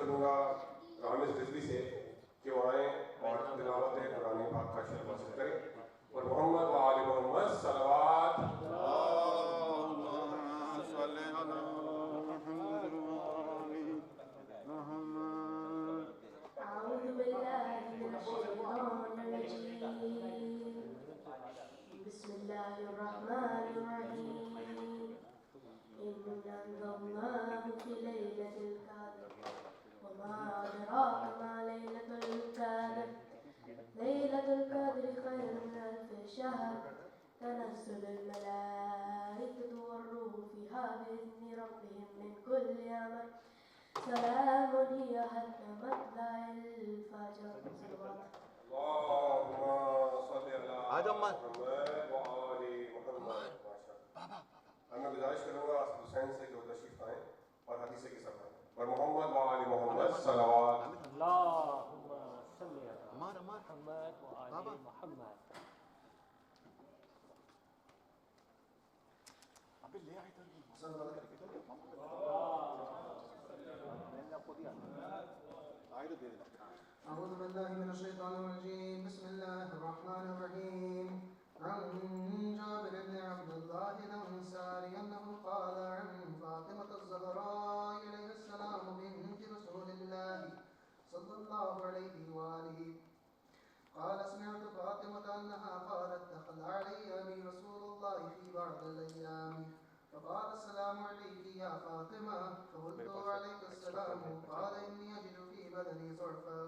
کروں گا رامز رضوی سے کہ وہ آئیں اور تلاوت قرآن پاک کا شعر حاصل کریں اور محمد و آل محمد صلوات اللہم صلی علی محمد محمد. أعوذ بالله من الشيطان الرجيم. بسم الله الرحمن الرحيم. إنا أنزلناه في ليلة القدر وما أدراك ما ليلة القدر. ليلة القدر خير من ألف شهر. تنزل الملائكة والروح فيها بإذن ربهم من كل أمر. سلام هي حتى مطلع الفجر. اللهم صل على آدم محمد وآل محمد. میں گزارش کروں گا حسین سے کہ وہ تشریف لائیں اور حدیث کے ساتھ اور محمد وآل محمد صلوات. اللهم صل على محمد وآل محمد. أعوذ بالله من الشيطان الرجيم. بسم الله الرحمن الرحيم. عن جابر بن عبد الله الأنصاري أنه قال عن فاطمة الزهراء عليه السلام بنت رسول الله صلى الله عليه وآله قال سمعت فاطمة أنها قالت دخل علي أبي رسول الله في بعض الأيام فقال السلام عليك يا فاطمة فقلت عليك السلام قال إني أجد في بدني ضعفا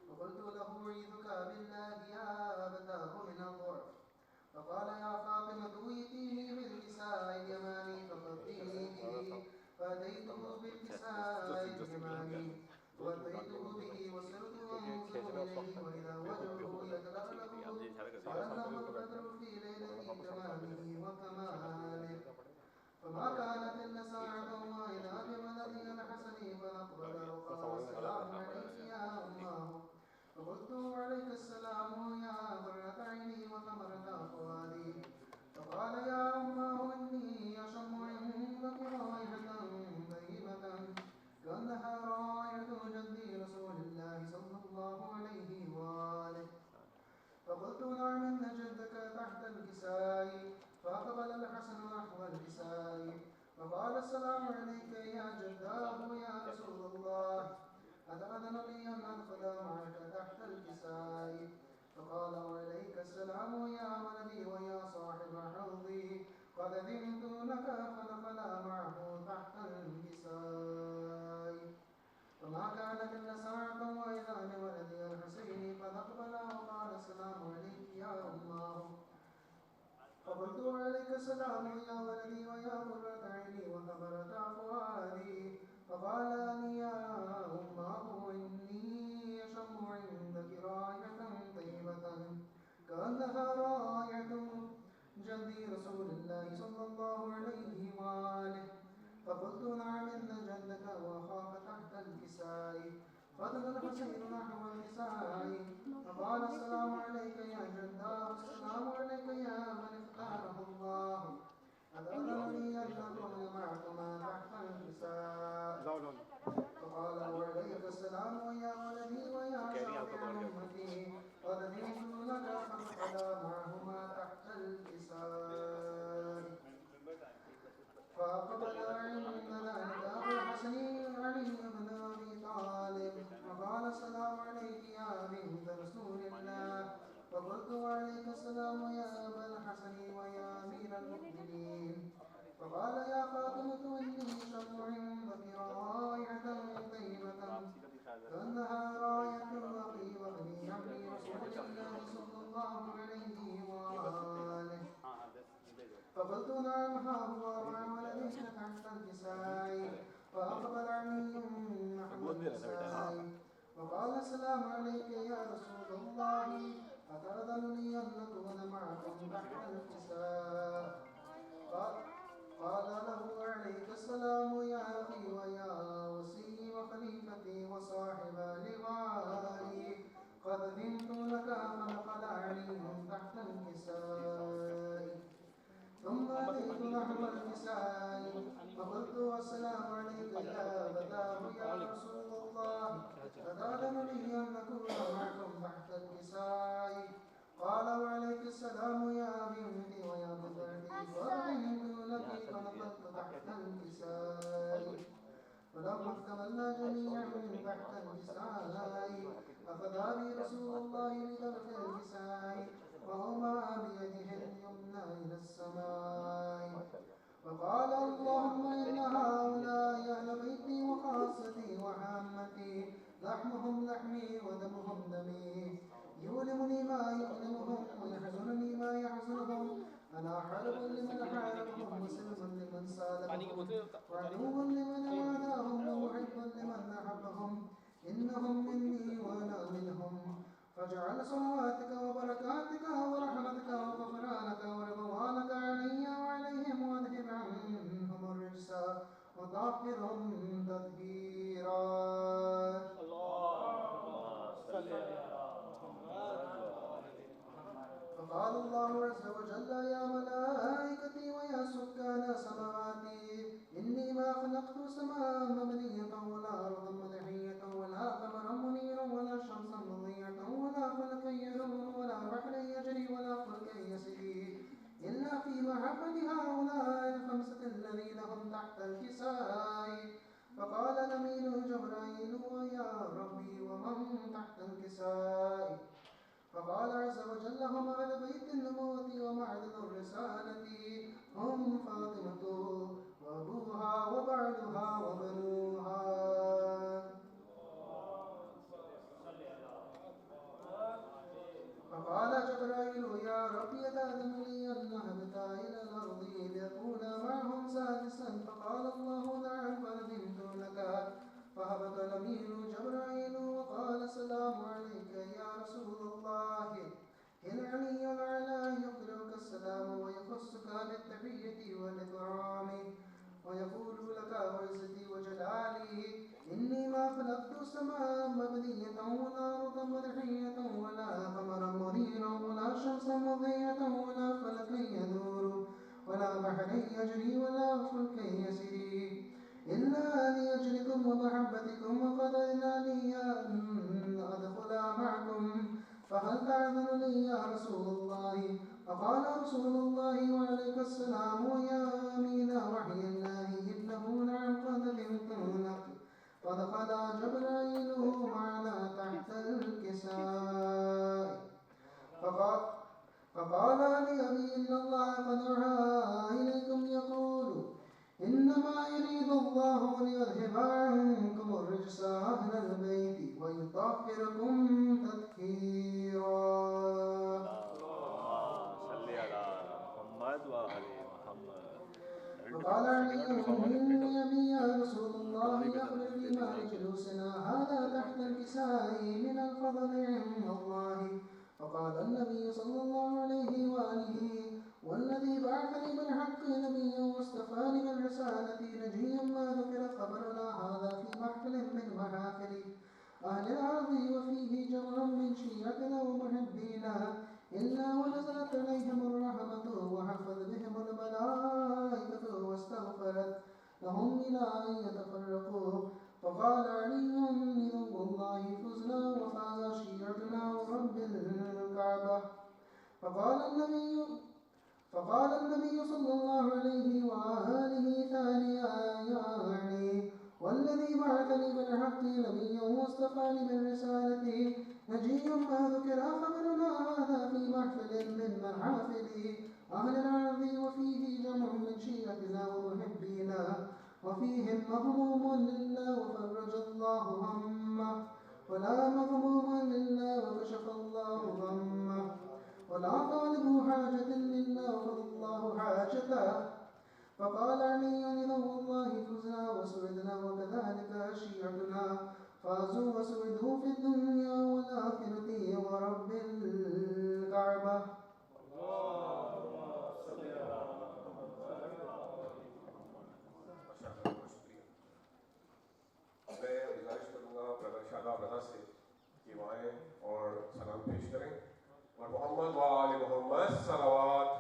فقلت له أعيذك بالله يا أبتاه من الضعف فقال يا فاطمة ائتيني بالكساء اليماني فغطيني به فأتيته بالكساء اليماني وأتيته به وصرت أنظر إليه وإذا وجهه يتلألأ كأنه البدر في ليلة تمامه وكماله فما كانت إلا ساعة وإذا بولدي الحسن فأقبل وقال السلام عليك يا أماه فقلت عليك السلام يا قرة عيني وثمرة فؤادي فقال يا أماه إني أشم عندك رائحة طيبة كأنها رائحة جدي رسول الله صلى الله عليه وآله فقلت نعم إن جدك تحت الكساء فأقبل الحسن نحو الكساء فقال السلام عليك يا جداه يا رسول الله أتأذن لي أن أدخل معك تحت الكساء فقال وعليك السلام يا ولدي ويا صاحب حوضي قد ذنت لك فدخل معه تحت الكساء فما كانت إلا ساعة وإذا بولدي الحسين فأقبل وقال السلام عليك يا أماه فقلت عليك السلام يا ولدي ويا قرة عيني وثمرة فؤادي فقال لي يا أماه إني أشم عندك رائحة طيبة كأنها رائحة جدي رسول الله صلى الله عليه وآله فقلت نعم إن جدك وأخاك تحت الكساء فدنا الحسين نحو الكساء فقال السلام عليك يا جداه السلام عليك يا من اختاره الله أتأذن لي أن أكون معكما تحت الكساء فقال وعليك السلام يا ولدي ويا شافع أمتي قد ذنت لك فانقضى معهما تحت الكساء فأقبل عند ذلك أبو الحسن علي بن أبي طالب فقال السلام عليك يا بنت رسول الله فقلت وعليك السلام يا أبا الحسن ويا أمير المؤمنين فقال يا فاطمة إني أشم عندك رائحة طيبة كأنها رائحة أخي وابني عم رسول الله صلى الله عليه وآله فقلت نعم ها هو مع ولدك تحت الكساء فأقبل علي نحو الكساء فقال السلام عليك يا رسول الله أتأذن لي أن أكون معكم تحت الكساء قال له عليك السلام يا أخي ويا وصي وخليفتي وصاحب لوائي قد ذنت لك فنقل علي تحت الكساء ثم أتيت نحو الكساء فقلت السلام عليك يا أبتاه يا رسول الله يا بنتي ويا بذرتي فأذنت لك فنقلت تحت الكساء فلما اكتملنا جميعا تحت الكساء أخذ بي رسول الله بطرف الكساء وهما بيده اليمنى إلى السماء فقال اللهم إن هؤلاء أهل بيتي وخاصتي وعامتي لحمهم لحمي ودمهم دمي يؤلمني ما يؤلمهم ويحزنني ما يحزنهم أنا حرب لمن حاربهم وسلم لمن سالمهم وعدو لمن عاداهم ومحب لمن أحبهم إنهم مني وأنا منهم فاجعل صلواتك وبركاتك ورحمتك وغفرانك ورضوانك علي وعليهم واذهب عنهم الرجس وطهرهم تطهيرا. فقال الله عز وجل يا ملائكتي ويا سكان سماواتي إني ما خلقت سماء مبنية ولا أرضا مدحية ولا قمرا منيرا ولا شمسا مضيئة ولا فلكا يدور ولا بحرا يجري ولا فلكا يسري إلا في محبة هؤلاء الخمسة الذين هم تحت الكساء. فقال الأمين جبرائيل ويا ربي ومن تحت الكساء؟ فقال عز وجل هم أهل بيت النبوة ومعدن الرسالة هم فاطمة وأبوها وبعلها وبنوها. فقال جبرائيل يا رب يتأذن لي أن أهبط إلى الأرض لأكون معهم سادسا؟ فقال الله نعم فأذنت لك. فهبط الأمين جبرائيل وقال السلام عليك يا رسول الله العلي الأعلى يقرئك السلام ويخصك بالتحية والإكرام ويقول لك وعزتي وجلالي إني ما خلقت سماء مبنية ولا أرضا مدحية ولا قمرا منيرا ولا شمسا مضيئة ولا فلكا يدور ولا بحرا يجري ولا فلكا يسري إلا لأجلكم ومحبتكم وقد أذن لي أن أدخل معكم فهل تأذن لي يا رسول الله؟ فقال رسول الله وعليك السلام يا أمين وحي الله إنه نعم قد أذنت لك. فدخل جبرائيل معنا تحت الكساء فقال لأبي إن الله قد أوحى إليكم يقول إنما يريد الله ليذهب عنكم الرجس أهل البيت ويطهركم تطهيرا. فقال علي إني أبي يا رسول الله أخبرني ما جلوسنا هذا تحت الكساء من الفضل عند الله. فقال النبي صلى الله عليه وآله والذي بعثني بالحق نبيا واصطفاني بالرسالة نجيا ما ذكر خبرنا هذا في محفل من محافل أهل الأرض وفيه جمع من شيعتنا ومحبينا إلا ونزلت عليهم الرحمة وحفظ بهم الملائكة واستغفرت لهم إلى أن يتفرقوا. فقال علي لذو الله فزنا وفاز شيعتنا ورب الكعبة. فقال النبي صلى الله عليه وآله ثانيا يعني والذي بعثني بالحق نبيا واصطفاني بالرسالة نجيا ما ذكر خبرنا هذا في محفل من محافل أهل الأرض وفيه جمع من شيعتنا ومحبينا وفيهم مهموم لله وفرج الله همه ولا مغموم لله وكشف الله غمه ولا طالب حاجة لله وقضى الله حاجته. فقال علي لذو الله فزنا وسعدنا وكذلك شيعتنا فازوا وسعدوا في الدنيا والآخرة ورب الكعبة. میں گزارش کروں گا برادر شاداب رضا سے کہ وہ آئیں اور سلام پیش کریں اور محمد و آل محمد صلوات.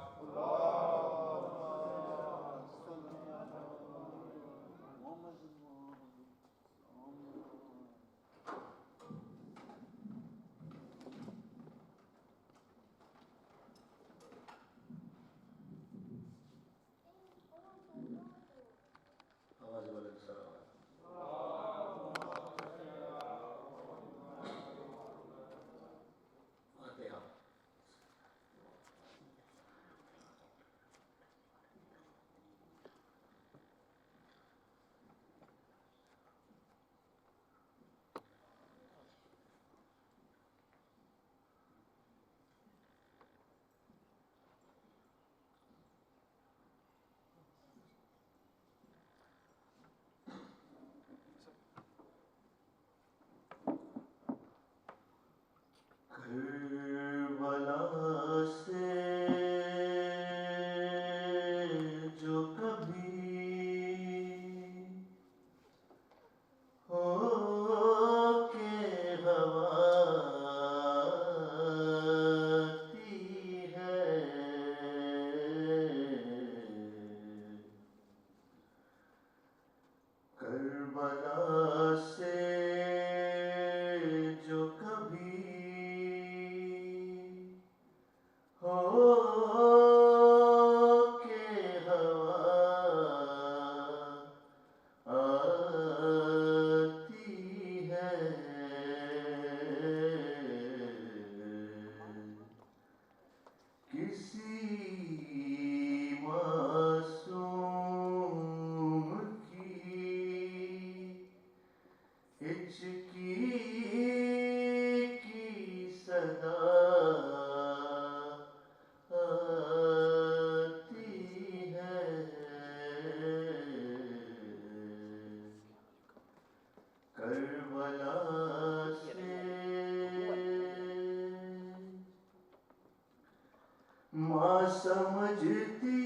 سمجھتی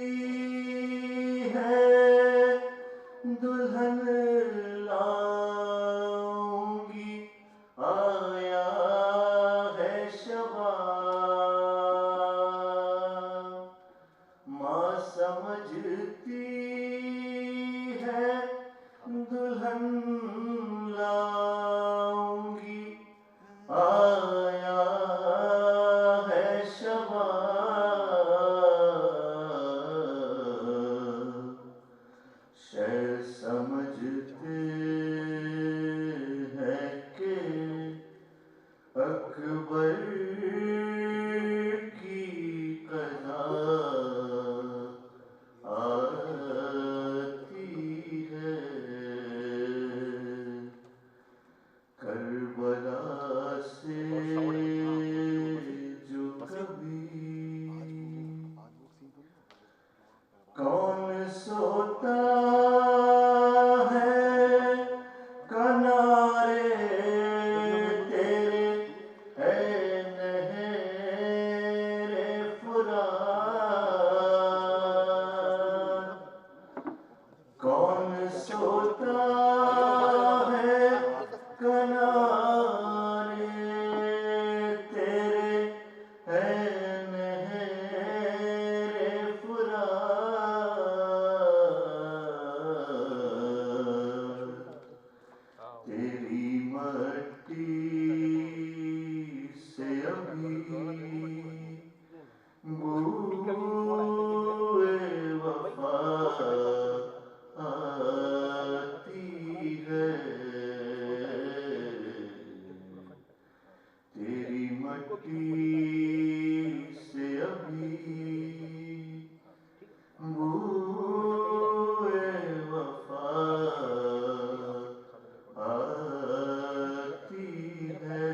ہے دلہن لاؤں گی آیا ہے شباب ماں سمجھتی ہے دلہن لاؤں گی آیا ہے شباب شہ سمجھتے ہیں کہ اکبر کی قضا آتی ہے کربلا سے جو کبھی کون سوتا ہے کنارے تیرے اے نہر فرات کون سوتا ہے کنارے تیرے اے نہر فرات تیری مٹی سے ابھی بوئے وفا آتی ہے تیری مٹی سے ابھی بوئے وفا آتی ہے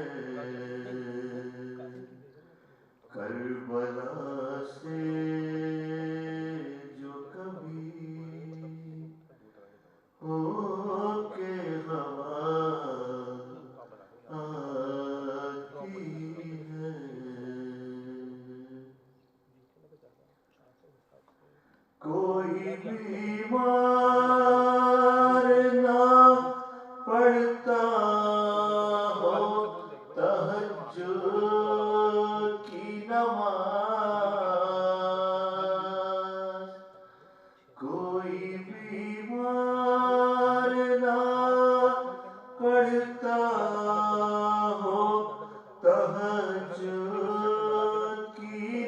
کربلا سے جو کبھی ہو کے ہوا آتی ہے کوئی بیمار نہ پڑتا ہو تہجد کی نماز کوئی بیمار نہ پڑتا ہو تہجد کی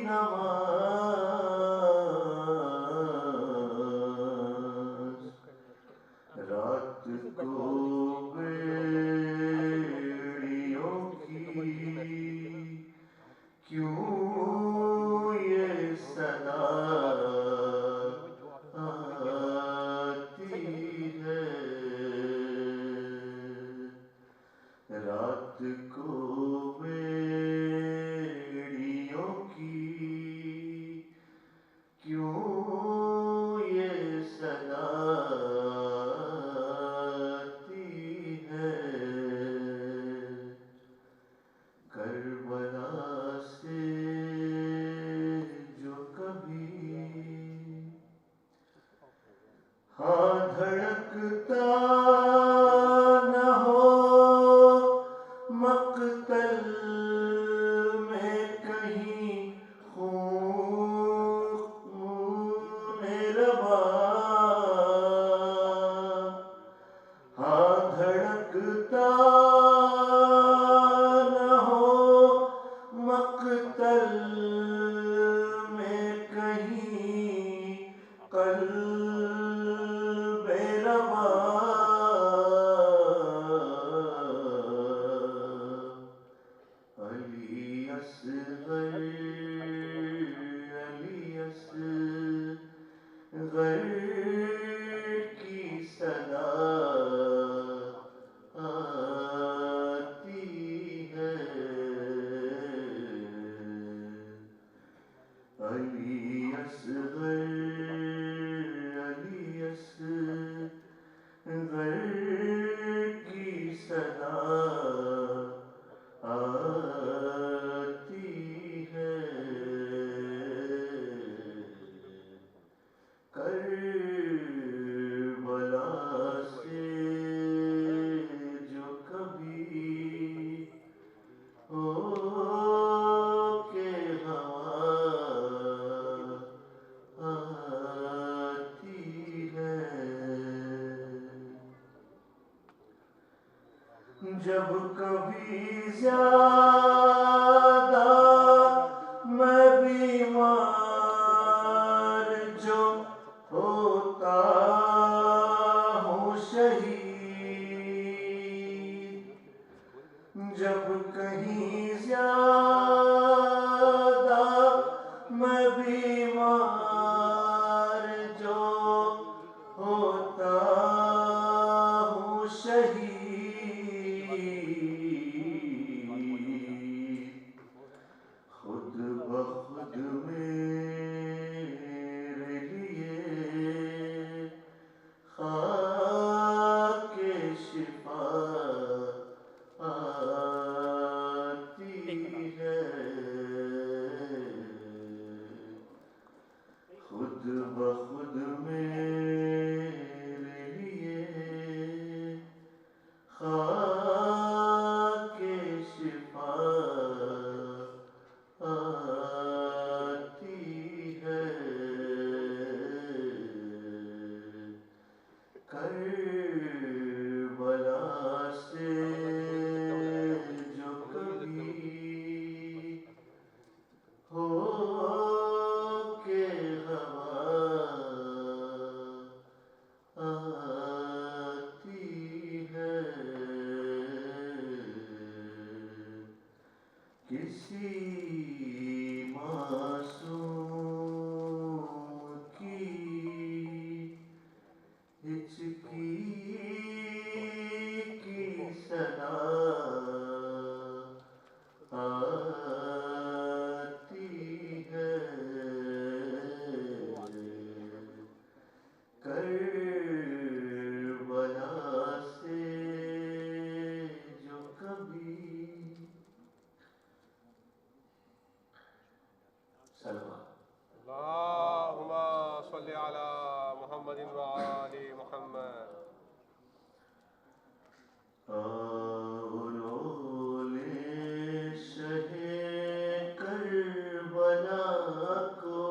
نماز رات کو بیڑیوں کی کیوں یہ صدا آتی ہے رات کو بیڑیوں کی کیوں یہ صدا آتی ہے کربلا سے جو کبھی ہاں دھڑکتا نہ ہو مقتل میں کہیں خون روا ہاں دھڑکتا نہ ہو مقتل میں کہیں قلب روا علی اصغر علی اصغر کی صدا آتی ہے علی اصغر کی صدا آتی ہے جب کبھی زیادہ میں بیمار جو ہوتا ہوں شہید، جب کہیں زیادہ میں بیمار جو ہوتا ہوں شہید، خود بخود میرے لیے خاک شفا آتی ہے، خود بخود میرے لیے خاک شفا آتی ہے، کربلا سے جو کبھی ہو کے ہوا آتی ہے، کسی معصوم کی ہچکی کی صدا آتی ہے، کربلا سے جو کبھی سلام اللہم صلی علی محمد وآل محمد. اولولے شہ کربلا کو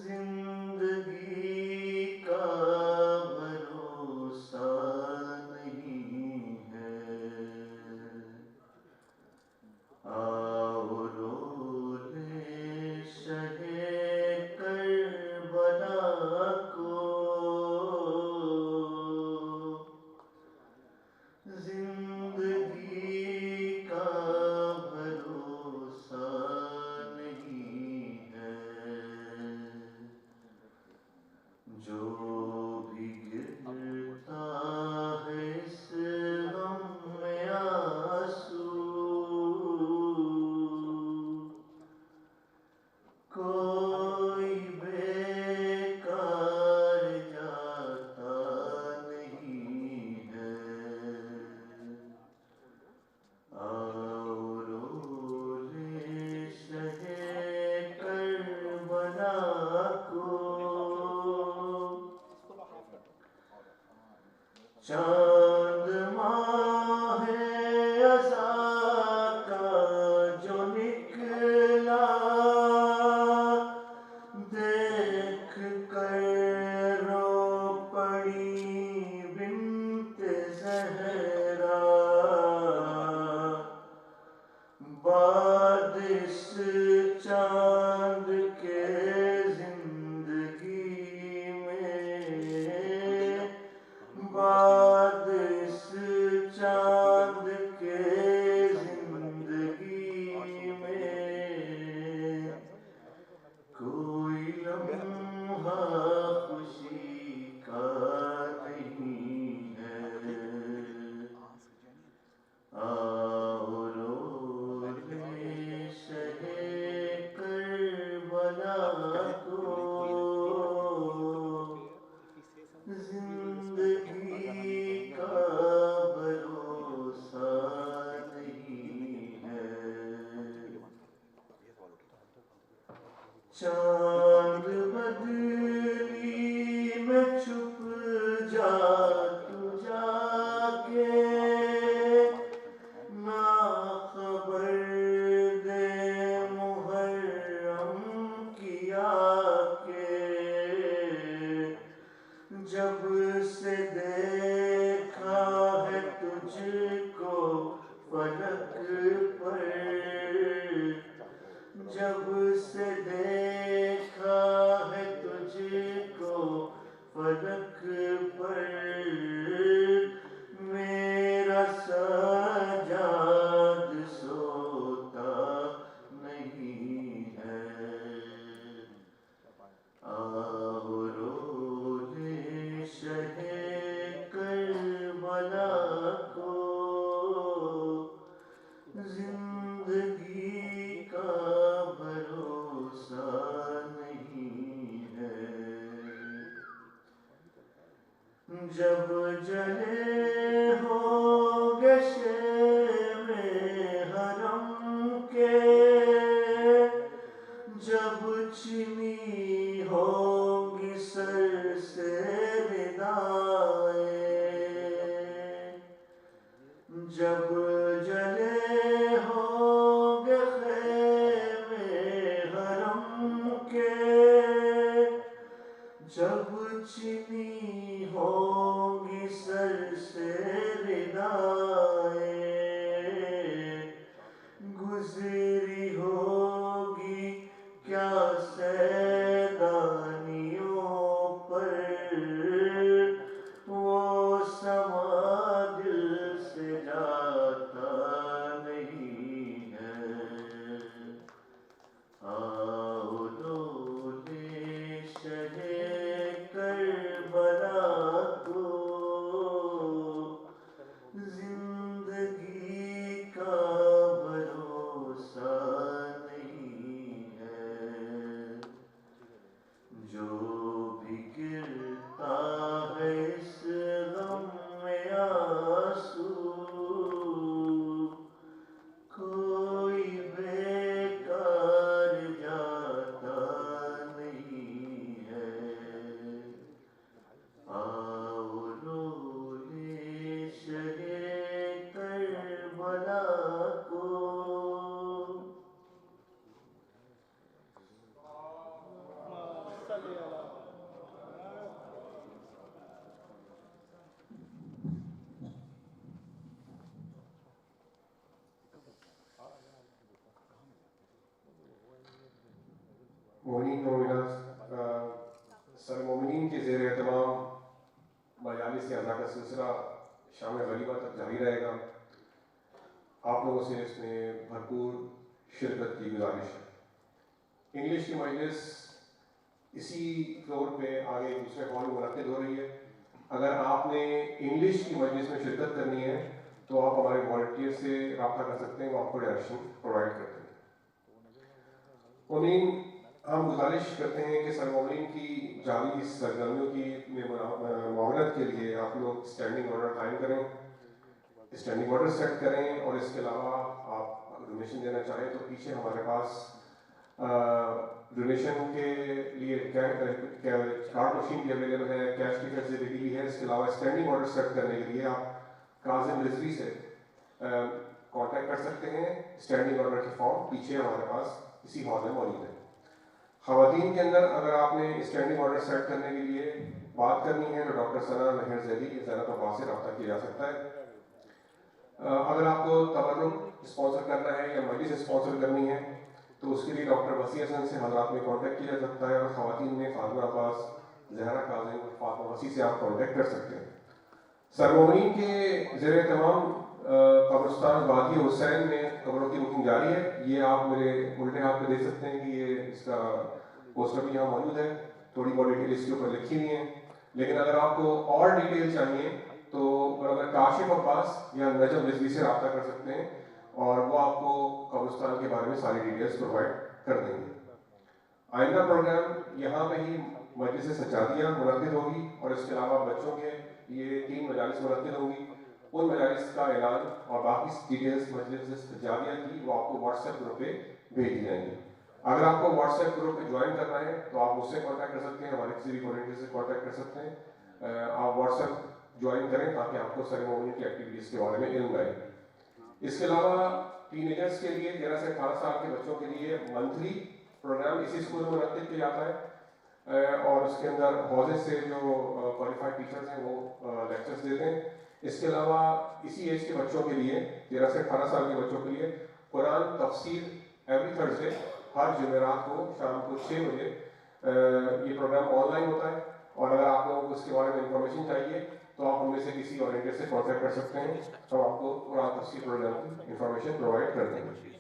زندگی کا بھروسہ نہیں ہے، اولولے شہ کربلا کو زندگی کا بھروسہ نہیں ہے، جو بھی گرتا ہے اس غم میں آنسو، کوئی بیکار جاتا نہیں ہے، اولولے شہ کربلا کو چاند ماہ عزا کا جو نکلا، دیکھ کر رو پڑی بنت زہرا، بعد اس چاند کے زندگی میں، بعد اس چاند کے زندگی میں، کوئی لمحہ خوشی کا نہیں ہے، اولولے شہ کربلا کو زندگی کا بھروسہ نہیں ہے، چاند بدلی میں چھپ جا تو جا کے، نا خبر دے محرم کیا کے، جب سے جب سے دیکھا ہے تجھ کو فلک پر میرا سجاد سوتا نہیں ہے آؤ رولے شہ کربلا کو زندگی کا بھروسہ نہیں ہے جب جلے ہوں گے شمع حرم کے جب چنی ہوگی سر سے ردائیں جب جلے ہوں گے خیمے حرم کے جب چنی ہوگی سر سے ردائیں گزری ہوگی کیا سیدانیوں پر وہ سما دل سے جاتا نہیں ہے آؤ دولے شہ کربلا کو زندگی کا بھروسہ نہیں ہے جو بھی گرتا ہے اس غم میں آنسو کوئی بیکار جاتا نہیں ہے آؤ رولے شہ کربلا کو مومنین مومنات، سر مومنین کے زیر اہتمام مجالس اعضاء کا سلسلہ شام غریبہ تک جاری رہے گا. آپ لوگوں سے اس میں بھرپور شرکت کی گزارش ہے. انگلش کی مجلس اسی فلور پہ آگے دوسرے ہال میں منعقد ہو رہی ہے. اگر آپ نے انگلش کی مجلس میں شرکت کرنی ہے تو آپ ہمارے والنٹیئر سے رابطہ کر سکتے ہیں، وہ آپ کو ڈائریکشن پرووائڈ کرتے ہیں. مومنین، ہم گزارش کرتے ہیں کہ سرمومنین کی جاری سرگرمیوں کی معاونت کے لیے آپ لوگ اسٹینڈنگ آرڈر قائم کریں، اسٹینڈنگ آرڈر سیٹ کریں، اور اس کے علاوہ آپ ڈونیشن دینا چاہیں تو پیچھے ہمارے پاس ڈونیشن کے لیے کارڈ مشین بھی اویلیبل ہے، کیش ٹکٹ سے بھی ہے. اس کے علاوہ اسٹینڈنگ آرڈر سیٹ کرنے کے لیے آپ کاظم رضوی سے کانٹیکٹ کر سکتے ہیں. اسٹینڈنگ آرڈر کی فارم پیچھے ہمارے پاس اسی ہال میں موجود ہے. خواتین کے اندر اگر آپ نے اسٹینڈنگ آرڈر سیٹ کرنے کے لیے بات کرنی ہے تو ڈاکٹر ثنا مہر ذیلی زینب عباس سے رابطہ کیا جا سکتا ہے. اگر آپ کو تبرک اسپانسر کرنا ہے یا مجلس اسپانسر کرنی ہے تو اس کے لیے ڈاکٹر وسیع حسن سے حضرات میں کانٹیکٹ کیا جا سکتا ہے، اور خواتین میں فاطمہ عباس، زہرا کاظم اور فاطمہ وسیع سے آپ کانٹیکٹ کر سکتے ہیں. سرمومنین کے زیر اہتمام قبرستان وادی حسین میں قبروں کی بکنگ جاری ہے. یہ آپ میرے الٹے ہاتھ پہ دیکھ سکتے ہیں کہ یہ اس کا پوسٹر بھی یہاں موجود ہے. تھوڑی بہت ڈیٹیل اس کے اوپر لکھی ہوئی ہیں، لیکن اگر آپ کو اور ڈیٹیل چاہیے تو برادر کاشف عباس یا نجم رضوی سے رابطہ کر سکتے ہیں، اور وہ آپ کو قبرستان کے بارے میں ساری ڈیٹیلز پرووائڈ کر دیں گے. آئندہ پروگرام یہاں پہ ہی مجلس سجادیہ منعقد ہوگی، اور اس کے علاوہ بچوں کے یہ 3 مجالس منعقد ہوں گی. ان مجالس کا اعلان اور باقی ڈیٹیلز مجلس سجادیہ کی وہ آپ کو واٹس ایپ گروپ پہ بھیج دی جائیں گی. اگر آپ کو واٹس ایپ گروپ پہ جوائن کرنا ہے تو آپ مجھ سے کانٹیکٹ کر سکتے ہیں، ہمارے کسی بھی والنٹیئر سے کانٹیکٹ کر سکتے ہیں. آپ واٹس ایپ جوائن کریں تاکہ آپ کو سرمومنین کی ایکٹیویٹیز کے بارے میں علم رہے. اس کے علاوہ ٹین ایجرس کے لیے 13 سے 18 سال کے بچوں کے لیے منتھلی پروگرام اسی اسکول میں منعقد کیا جاتا ہے، اور اس کے اندر حوضے سے جو کوالیفائڈ ٹیچرز ہیں وہ لیکچرز دیتے ہیں. اس کے علاوہ اسی ایج کے بچوں کے لیے 13 سے 18 سال کے بچوں کے لیے قرآن تفسیر ایوری تھرسڈے ہر جمعرات کو شام کو 6 بجے یہ پروگرام آن لائن ہوتا ہے، اور اگر آپ لوگوں کو اس کے بارے میں انفارمیشن چاہیے تو آپ ہم میں سے کسی والنٹیئر سے کانٹیکٹ کر سکتے ہیں، ہم آپ کو قرآن تفسیر پروگرام کی انفارمیشن پرووائڈ کر دیں گے۔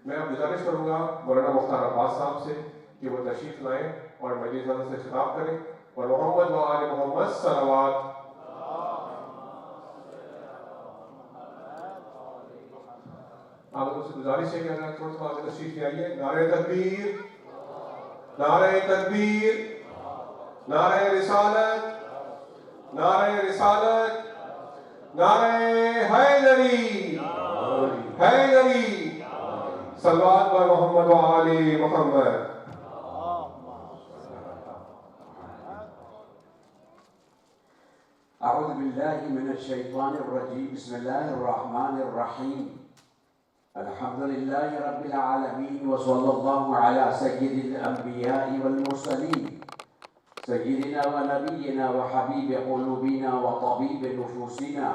میں اب گزارش کروں گا مولانا مختار عباس صاحب سے کہ وہ تشریف لائیں اور مجلس حضرت سے خطاب کریں، اور محمد و آل محمد صلوات۔ آپ لوگوں سے گزارش ہے کہ اگر تھوڑا سا آگے تشریف لے آئیے۔ نعرہ تکبیر، نعرہ تکبیر، نعرہ رسالت، نعرہ رسالت، نعرہ حیدری، حیدری، صلوات بر محمد و آل محمد۔ اعوذ باللہ من الشیطان الرجیم، بسم اللہ الرحمن الرحیم، الحمد للہ رب العالمین، وصلی اللہ علی سید الانبیاء والمرسلین، سیدنا ونبینا وحبیب قلوبنا وطبیب نفوسنا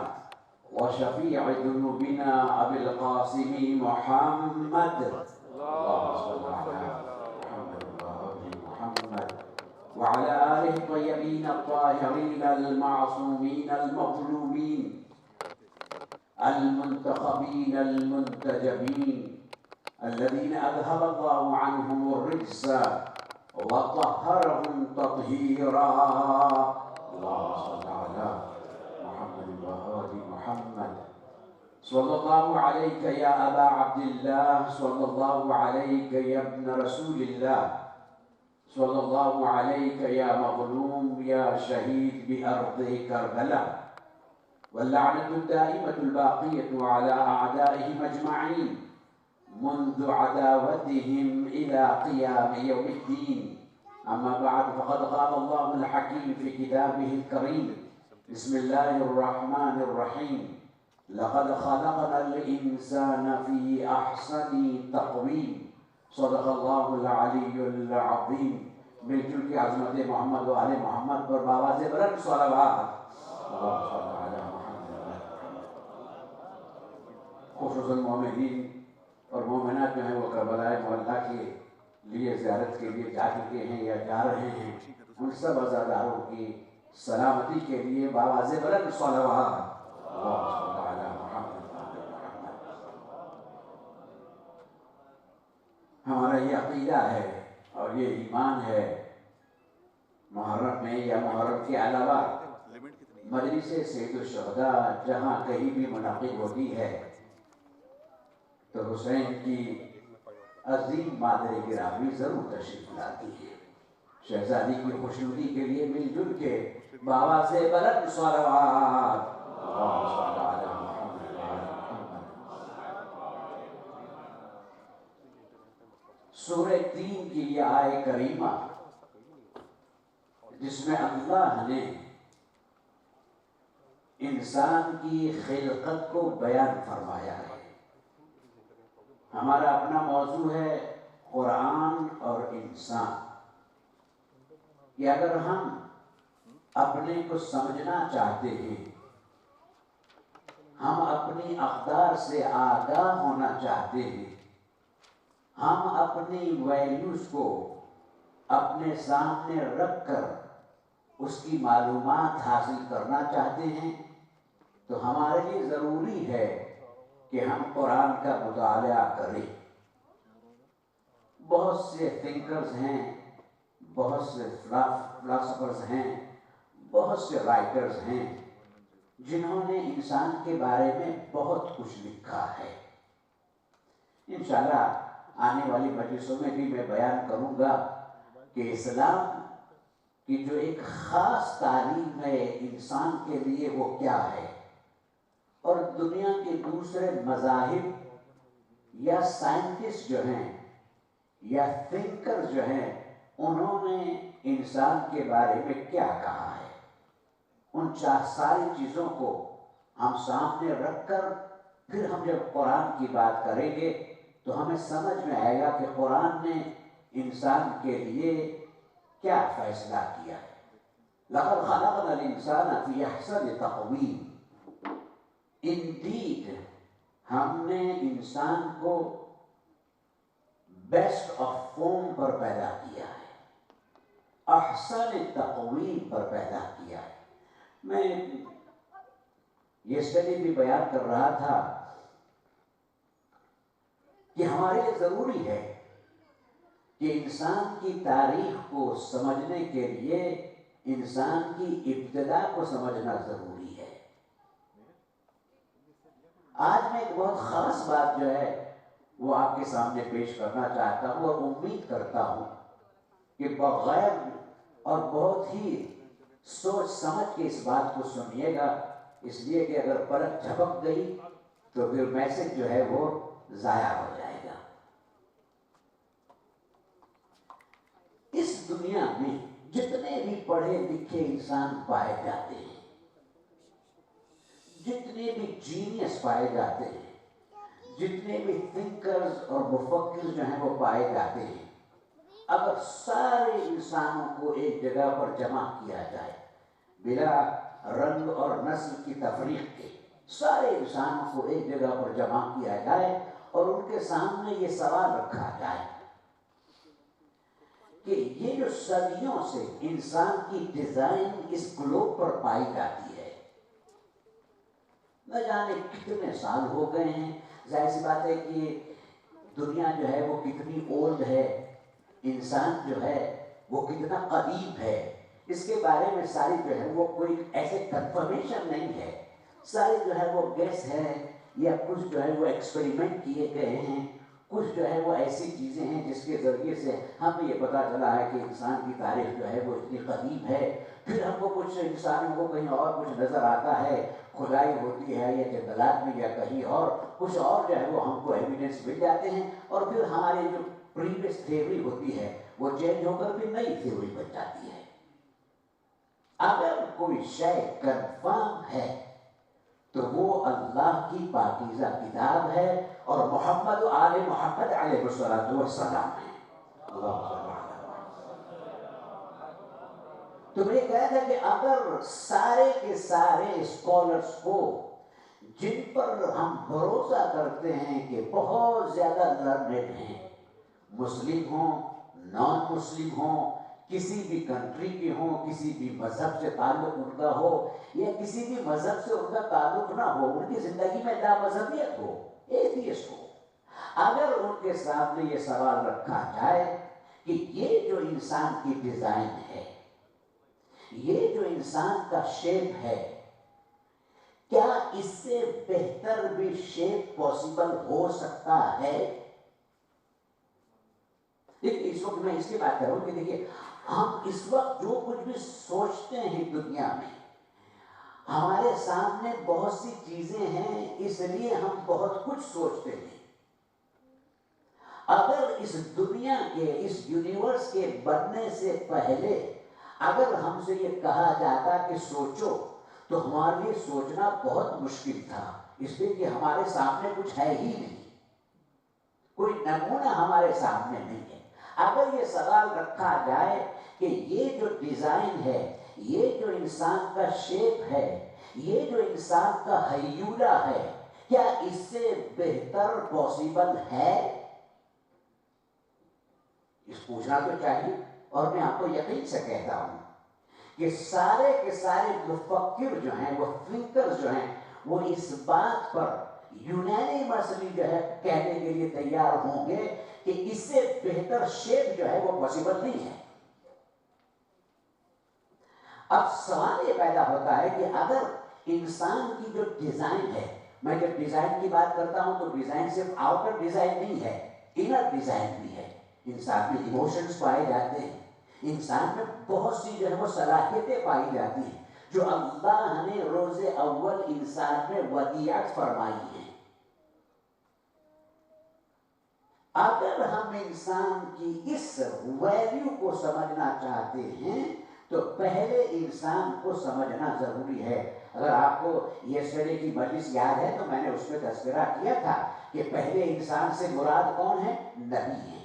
وشفیع ذنوبنا ابی القاسم محمد، اللهم صل على محمد وآل محمد وعلى آله الطيبين الطاهرين المعصومين المظلومين المنتخبين المنتجبين الذين أذهب الله عنهم الرجس وطهرهم تطهيرا، اللهم صل على محمد وآل محمد، صلى الله عليك يا أبا عبد الله، صلى الله عليك يا ابن رسول الله، صلى الله عليك يا مظلوم يا شهيد بأرض كربلاء، واللعنة الدائمة الباقية على أعدائهم أجمعين منذ عداوتهم إلى قيام يوم الدين. أما بعد، فقد قال الله الحكيم في كتابه الكريم، بسم الله الرحمن الرحيم، لقد خلقنا الإنسان في أحسن تقويم، صدق اللہ العلی العظیم۔ مل جل کی عظمت محمد و آل محمد پر بآواز بلند صلوات، اللہم صل علی محمد۔ خصوصاً مومنین اور مومنات جو ہیں وہ کربلا معلیٰ کے لیے زیارت کے لیے جا چکے ہیں یا جا رہے ہیں، ان سب عزاداروں کی سلامتی کے لیے بآواز بلند صلوات، اللہم صل علی محمد۔ ہمارا یہ عقیدہ ہے اور یہ ایمان ہے، محرم میں یا محرم کے علاوہ مجلس سید الشہداء جہاں کہیں بھی منعقد ہوتی ہے تو حسین کی عظیم مادر گرامی ضرور تشریف لاتی ہے۔ شہزادی کی خوشنودی کے لیے مل جل کے بآواز بلند صلوات، اللہم صل علی محمد وآل محمد۔ سورہ 3 کی یہ آیت کریمہ جس میں اللہ نے انسان کی خلقت کو بیان فرمایا ہے۔ ہمارا اپنا موضوع ہے قرآن اور انسان، کہ اگر ہم اپنے کو سمجھنا چاہتے ہیں، ہم اپنی اقدار سے آگاہ ہونا چاہتے ہیں، ہم اپنی ویلیوز کو اپنے سامنے رکھ کر اس کی معلومات حاصل کرنا چاہتے ہیں، تو ہمارے لیے ضروری ہے کہ ہم قرآن کا مطالعہ کریں۔ بہت سے تھنکرز ہیں، بہت سے فلاسفرز ہیں، بہت سے رائٹرز ہیں جنہوں نے انسان کے بارے میں بہت کچھ لکھا ہے۔ انشاءاللہ آنے والی مجلسوں میں بھی میں بیان کروں گا کہ اسلام کی جو ایک خاص تعلیم ہے انسان کے لیے وہ کیا ہے، اور دنیا کے دوسرے مذاہب یا سائنٹسٹ جو ہیں یا تھنکر جو ہیں انہوں نے انسان کے بارے میں کیا کہا ہے۔ ان ساری چیزوں کو ہم سامنے رکھ کر پھر ہم جب قرآن کی بات کریں گے تو ہمیں سمجھ میں آئے گا کہ قرآن نے انسان کے لیے کیا فیصلہ کیا ہے۔ لَقَدْ خَلَقْنَا الْإِنسَانَ فِي أَحْسَنِ تَقْوِيمٍ، انڈیڈ ہم نے انسان کو بیسٹ آف فارم پر پیدا کیا ہے، احسن تقویم پر پیدا کیا ہے. میں یہ اسٹڈی بھی بیان کر رہا تھا کہ ہمارے لیے ضروری ہے کہ انسان کی تاریخ کو سمجھنے کے لیے انسان کی ابتدا کو سمجھنا ضروری ہے. آج میں ایک بہت خاص بات جو ہے وہ آپ کے سامنے پیش کرنا چاہتا ہوں اور امید کرتا ہوں کہ بغیر اور بہت ہی سوچ سمجھ کے اس بات کو سنیے گا، اس لیے کہ اگر پلک جھپک گئی تو پھر میسج جو ہے وہ ضائع ہو جائے گا. اس دنیا میں جتنے بھی پڑھے لکھے انسان پائے جاتے ہیں، جتنے بھی جینیس پائے جاتے ہیں، جتنے بھی تھنکرز اور مفکر جو ہیں وہ پائے جاتے ہیں، اگر سارے انسانوں کو ایک جگہ پر جمع کیا جائے بلا رنگ اور نسل کی تفریق کے، سارے انسانوں کو ایک جگہ پر جمع کیا جائے اور ان کے سامنے یہ سوال رکھا جائے کہ یہ جو صدیوں سے انسان کی ڈیزائن اس گلوب پر پائی جاتی ہے، نہ جانے کتنے سال ہو گئے ہیں. ظاہر سی بات ہے کہ دنیا جو ہے وہ کتنی اولڈ ہے، انسان جو ہے وہ کتنا قدیم ہے، اس کے بارے میں ساری جو ہے وہ کوئی ایسے کنفرمیشن نہیں ہے. سارے جو ہے وہ گیس ہے یا کچھ جو ہے وہ ایکسپیریمنٹ کیے گئے ہیں، کچھ جو ہے وہ ایسی چیزیں ہیں جس کے ذریعے سے ہمیں یہ پتا چلا ہے کہ انسان کی تاریخ جو ہے وہ اتنی قدیم ہے. پھر ہم کو کچھ انسانوں کو کہیں اور کچھ نظر آتا ہے، کھدائی ہوتی ہے یا جنگلات میں یا کہیں اور کچھ اور جو ہے وہ ہم کو ایویڈنس مل جاتے ہیں، اور پھر ہماری جو پریویس تھیوری ہوتی ہے وہ چینج ہو کر پھر نئی تھیوری بن جاتی ہے. اگر کوئی شے کنفرم ہے تو وہ اللہ کی پاکیزہ کتاب ہے اور محمد و آل محمد علیہ السلام ہے. تو میں یہ کہا تھا کہ اگر سارے کے سارے اسکالرس کو جن پر ہم بھروسہ کرتے ہیں کہ بہت زیادہ لرنڈ ہیں، مسلم ہوں، نان مسلم ہوں، کسی بھی کنٹری کے ہوں، کسی بھی مذہب سے تعلق ان کا ہو یا کسی بھی مذہب سے ان کا تعلق نہ ہو، ان کی زندگی میں لا مذہبیت ہو، ایتھیسٹ ہو، اگر ان کے سامنے یہ سوال رکھا جائے کہ یہ جو انسان کی ڈیزائن ہے، یہ جو انسان کا شیپ ہے، کیا اس سے بہتر بھی شیپ پاسبل ہو سکتا ہے؟ دیکھیے اس وقت میں اس کی بات کروں کہ دیکھیے ہم اس وقت جو کچھ بھی سوچتے ہیں دنیا میں، ہمارے سامنے بہت سی چیزیں ہیں، اس لیے ہم بہت کچھ سوچتے ہیں. اگر اس دنیا کے، اس یونیورس کے بننے سے پہلے اگر ہم سے یہ کہا جاتا کہ سوچو، تو ہمارے لیے سوچنا بہت مشکل تھا، اس لیے کہ ہمارے سامنے کچھ ہے ہی نہیں، کوئی نمونہ ہمارے سامنے نہیں ہے. اگر یہ سوال رکھا جائے کہ یہ جو ڈیزائن ہے، یہ جو انسان کا شیپ ہے، یہ جو انسان کا ہیولہ ہے، کیا اس سے بہتر پاسبل ہے؟ اس پوچھنا تو چاہیے. اور میں آپ کو یقین سے کہتا ہوں کہ سارے کے سارے مفکر جو ہیں، وہ تھنکر جو ہیں، وہ اس بات پر یونانیمسلی جو ہے کہنے کے لیے تیار ہوں گے کہ اس سے بہتر شیپ جو ہے وہ پاسبل نہیں ہے. اب سوال یہ پیدا ہوتا ہے کہ اگر انسان کی جو ڈیزائن ہے، میں جب ڈیزائن کی بات کرتا ہوں تو ڈیزائن صرف آؤٹر ڈیزائن نہیں ہے، انر ڈیزائن بھی ہے. انسان میں ایموشنز پائے جاتے ہیں، انسان میں بہت سی جو ہے وہ صلاحیتیں پائی جاتی ہیں جو اللہ نے روز اول انسان میں ودیعت فرمائی ہیں. اگر ہم انسان کی اس ویلیو کو سمجھنا چاہتے ہیں تو پہلے انسان کو سمجھنا ضروری ہے. اگر آپ کو یہ سرے کی مجلس یاد ہے تو میں نے اس میں تذکرہ کیا تھا کہ پہلے انسان سے مراد کون ہے؟ نبی ہے،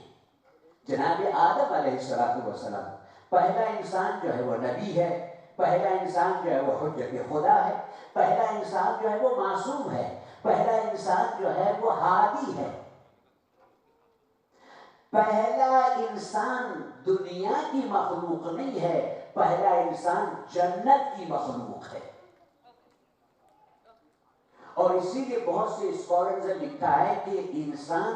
جناب آدم علیہ السلام. پہلا انسان جو ہے وہ نبی ہے، پہلا انسان جو ہے وہ حجت خدا ہے، پہلا انسان جو ہے وہ معصوم ہے، پہلا انسان جو ہے وہ ہادی ہے. پہلا انسان دنیا کی مخلوق نہیں ہے، پہلا انسان جنت کی مخلوق ہے. اور اسی لیے بہت سے اسکالرز نے لکھا ہے کہ انسان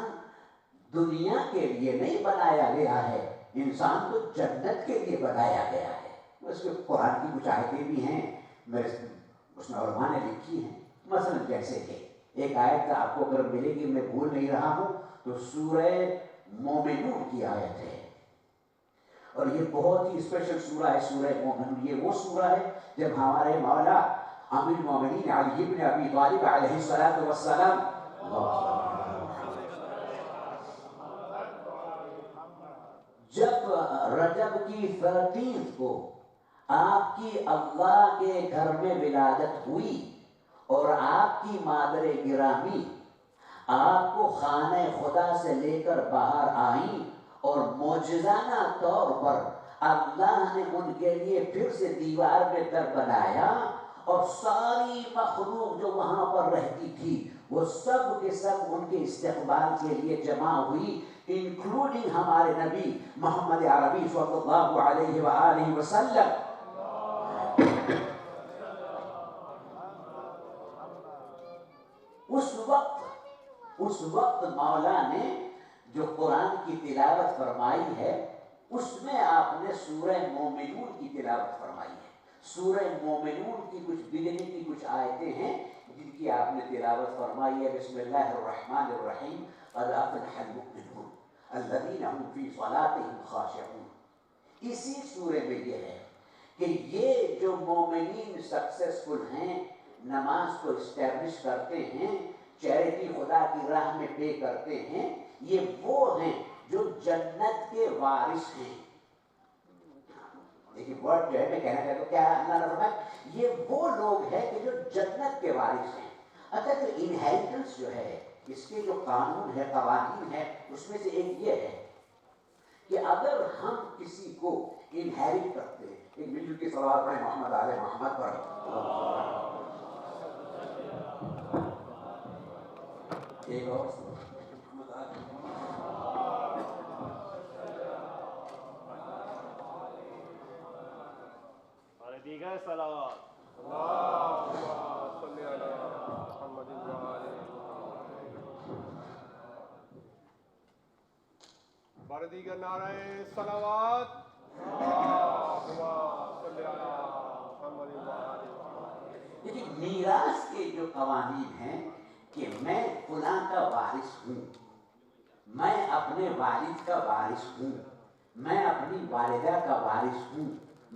دنیا کے لیے نہیں بنایا گیا ہے، انسان تو جنت کے لیے بنایا گیا ہے. اس کے قرآن کی کچھ آیتیں بھی ہیں اس میں علماء نے لکھی ہیں. مثلا جیسے کہ ایک آیت آپ کو اگر ملے گی، میں بھول نہیں رہا ہوں، تو سورہ مومنون کی آیت ہے، اور یہ بہت ہی اسپیشل سورہ ہے سورہ مومنون. یہ وہ سورہ ہے جب ہمارے مولا امیر المومنین علی بن ابی طالب علیہ السلام جب رجب کی 13 کو آپ کی اللہ کے گھر میں ولادت ہوئی اور آپ کی مادر گرامی آپ کو خانہ خدا سے لے کر باہر آئیں، اور معجزانہ طور پر اللہ نے ان کے لیے پھر سے دیوار میں در بنایا، اور ساری مخلوق جو وہاں پر رہتی تھی وہ سب کے سب ان کے استقبال کے لیے جمع ہوئی، انکلوڈنگ ہمارے نبی محمد عربی صلی اللہ علیہ وآلہ وسلم. اس وقت مولا نے جو قرآن کی تلاوت فرمائی ہے، اس میں آپ نے سورہ مومنون کی تلاوت فرمائی ہے. سورہ مومنون کی کچھ بگننگ کی کچھ آیتیں ہیں جن کی آپ نے تلاوت فرمائی ہے. بسم اللہ الرحمن الرحیم، قد افلح المؤمنون الذین هم فی صلاتهم خاشعون. اسی سورے میں یہ ہے کہ یہ جو مومنین سکسیسفل ہیں، نماز کو اسٹیبلش کرتے ہیں، چیریٹی خدا کی راہ میں پے کرتے ہیں، یہ وہ ہیں جو جنت کے وارث ہیں. لیکن ورڈ جو ہے میں کہنا چاہتا ہوں، کیا اللہ نے فرمایا یہ وہ لوگ ہیں کہ جو جنت کے وارث ہیں. اچھا، تو انہیریٹنس جو ہے، اس کے جو قانون ہے، قوانین ہے، اس میں سے ایک یہ ہے کہ اگر ہم کسی کو انہیریٹ کرتے ہیں، ایک مل جل کے صلوات پڑھیں محمد آل محمد پر. ایک اور محمد آل اور دیگر صلوات. اللهم صل على محمد وآل محمد. دیگر نعرہ صلوات. اللهم صل على محمد وآل محمد. لیکن میراث کے جو قوانین ہیں کہ میں فلاں کا وارث ہوں، میں اپنے والد کا وارث ہوں، میں اپنی والدہ کا وارث ہوں،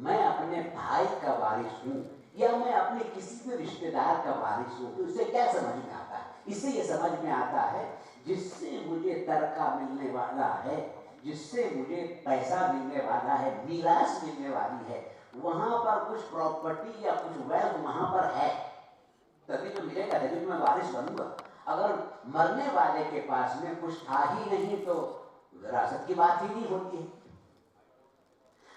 میں اپنے بھائی کا وارث ہوں، یا میں اپنے کسی بھی رشتہ دار کا وارث ہوں، تو اس سے کیا سمجھ میں آتا ہے؟ اس سے یہ سمجھ میں آتا ہے جس سے مجھے ترکہ ملنے والا ہے، جس سے مجھے پیسہ ملنے والا ہے، میراث ملنے والی ہے، وہاں پر کچھ پراپرٹی یا کچھ ویلتھ وہاں پر ہے، تبھی تو ملے گا، تبھی تو میں وارث بنوں گا. اگر مرنے والے کے پاس میں کچھ تھا ہی نہیں تو وراثت کی بات ہی نہیں ہوتی ہے.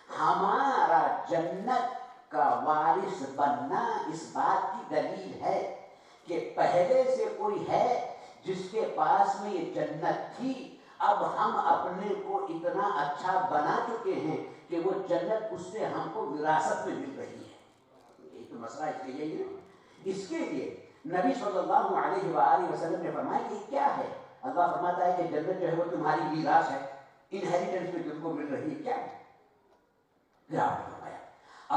ہمارا جنت کا وارث بننا اس بات کی دلیل ہے کہ پہلے سے کوئی ہے جس کے پاس میں یہ جنت تھی، اب ہم اپنے کو اتنا اچھا بنا چکے ہیں کہ وہ جنت اس سے ہم کو وراثت میں مل رہی ہے. یہی تو مسئلہ اس کے یہی ہے. اس کے لیے نبی صلی اللہ علیہ وآلہ وسلم نے فرمایا کہ کیا ہے؟ اللہ فرماتا ہے کہ جنت جو ہے وہ تمہاری میراث ہے، انہیریٹنس میں تم کو مل رہی ہے. کیا ہے؟ پھر آپ نے فرمایا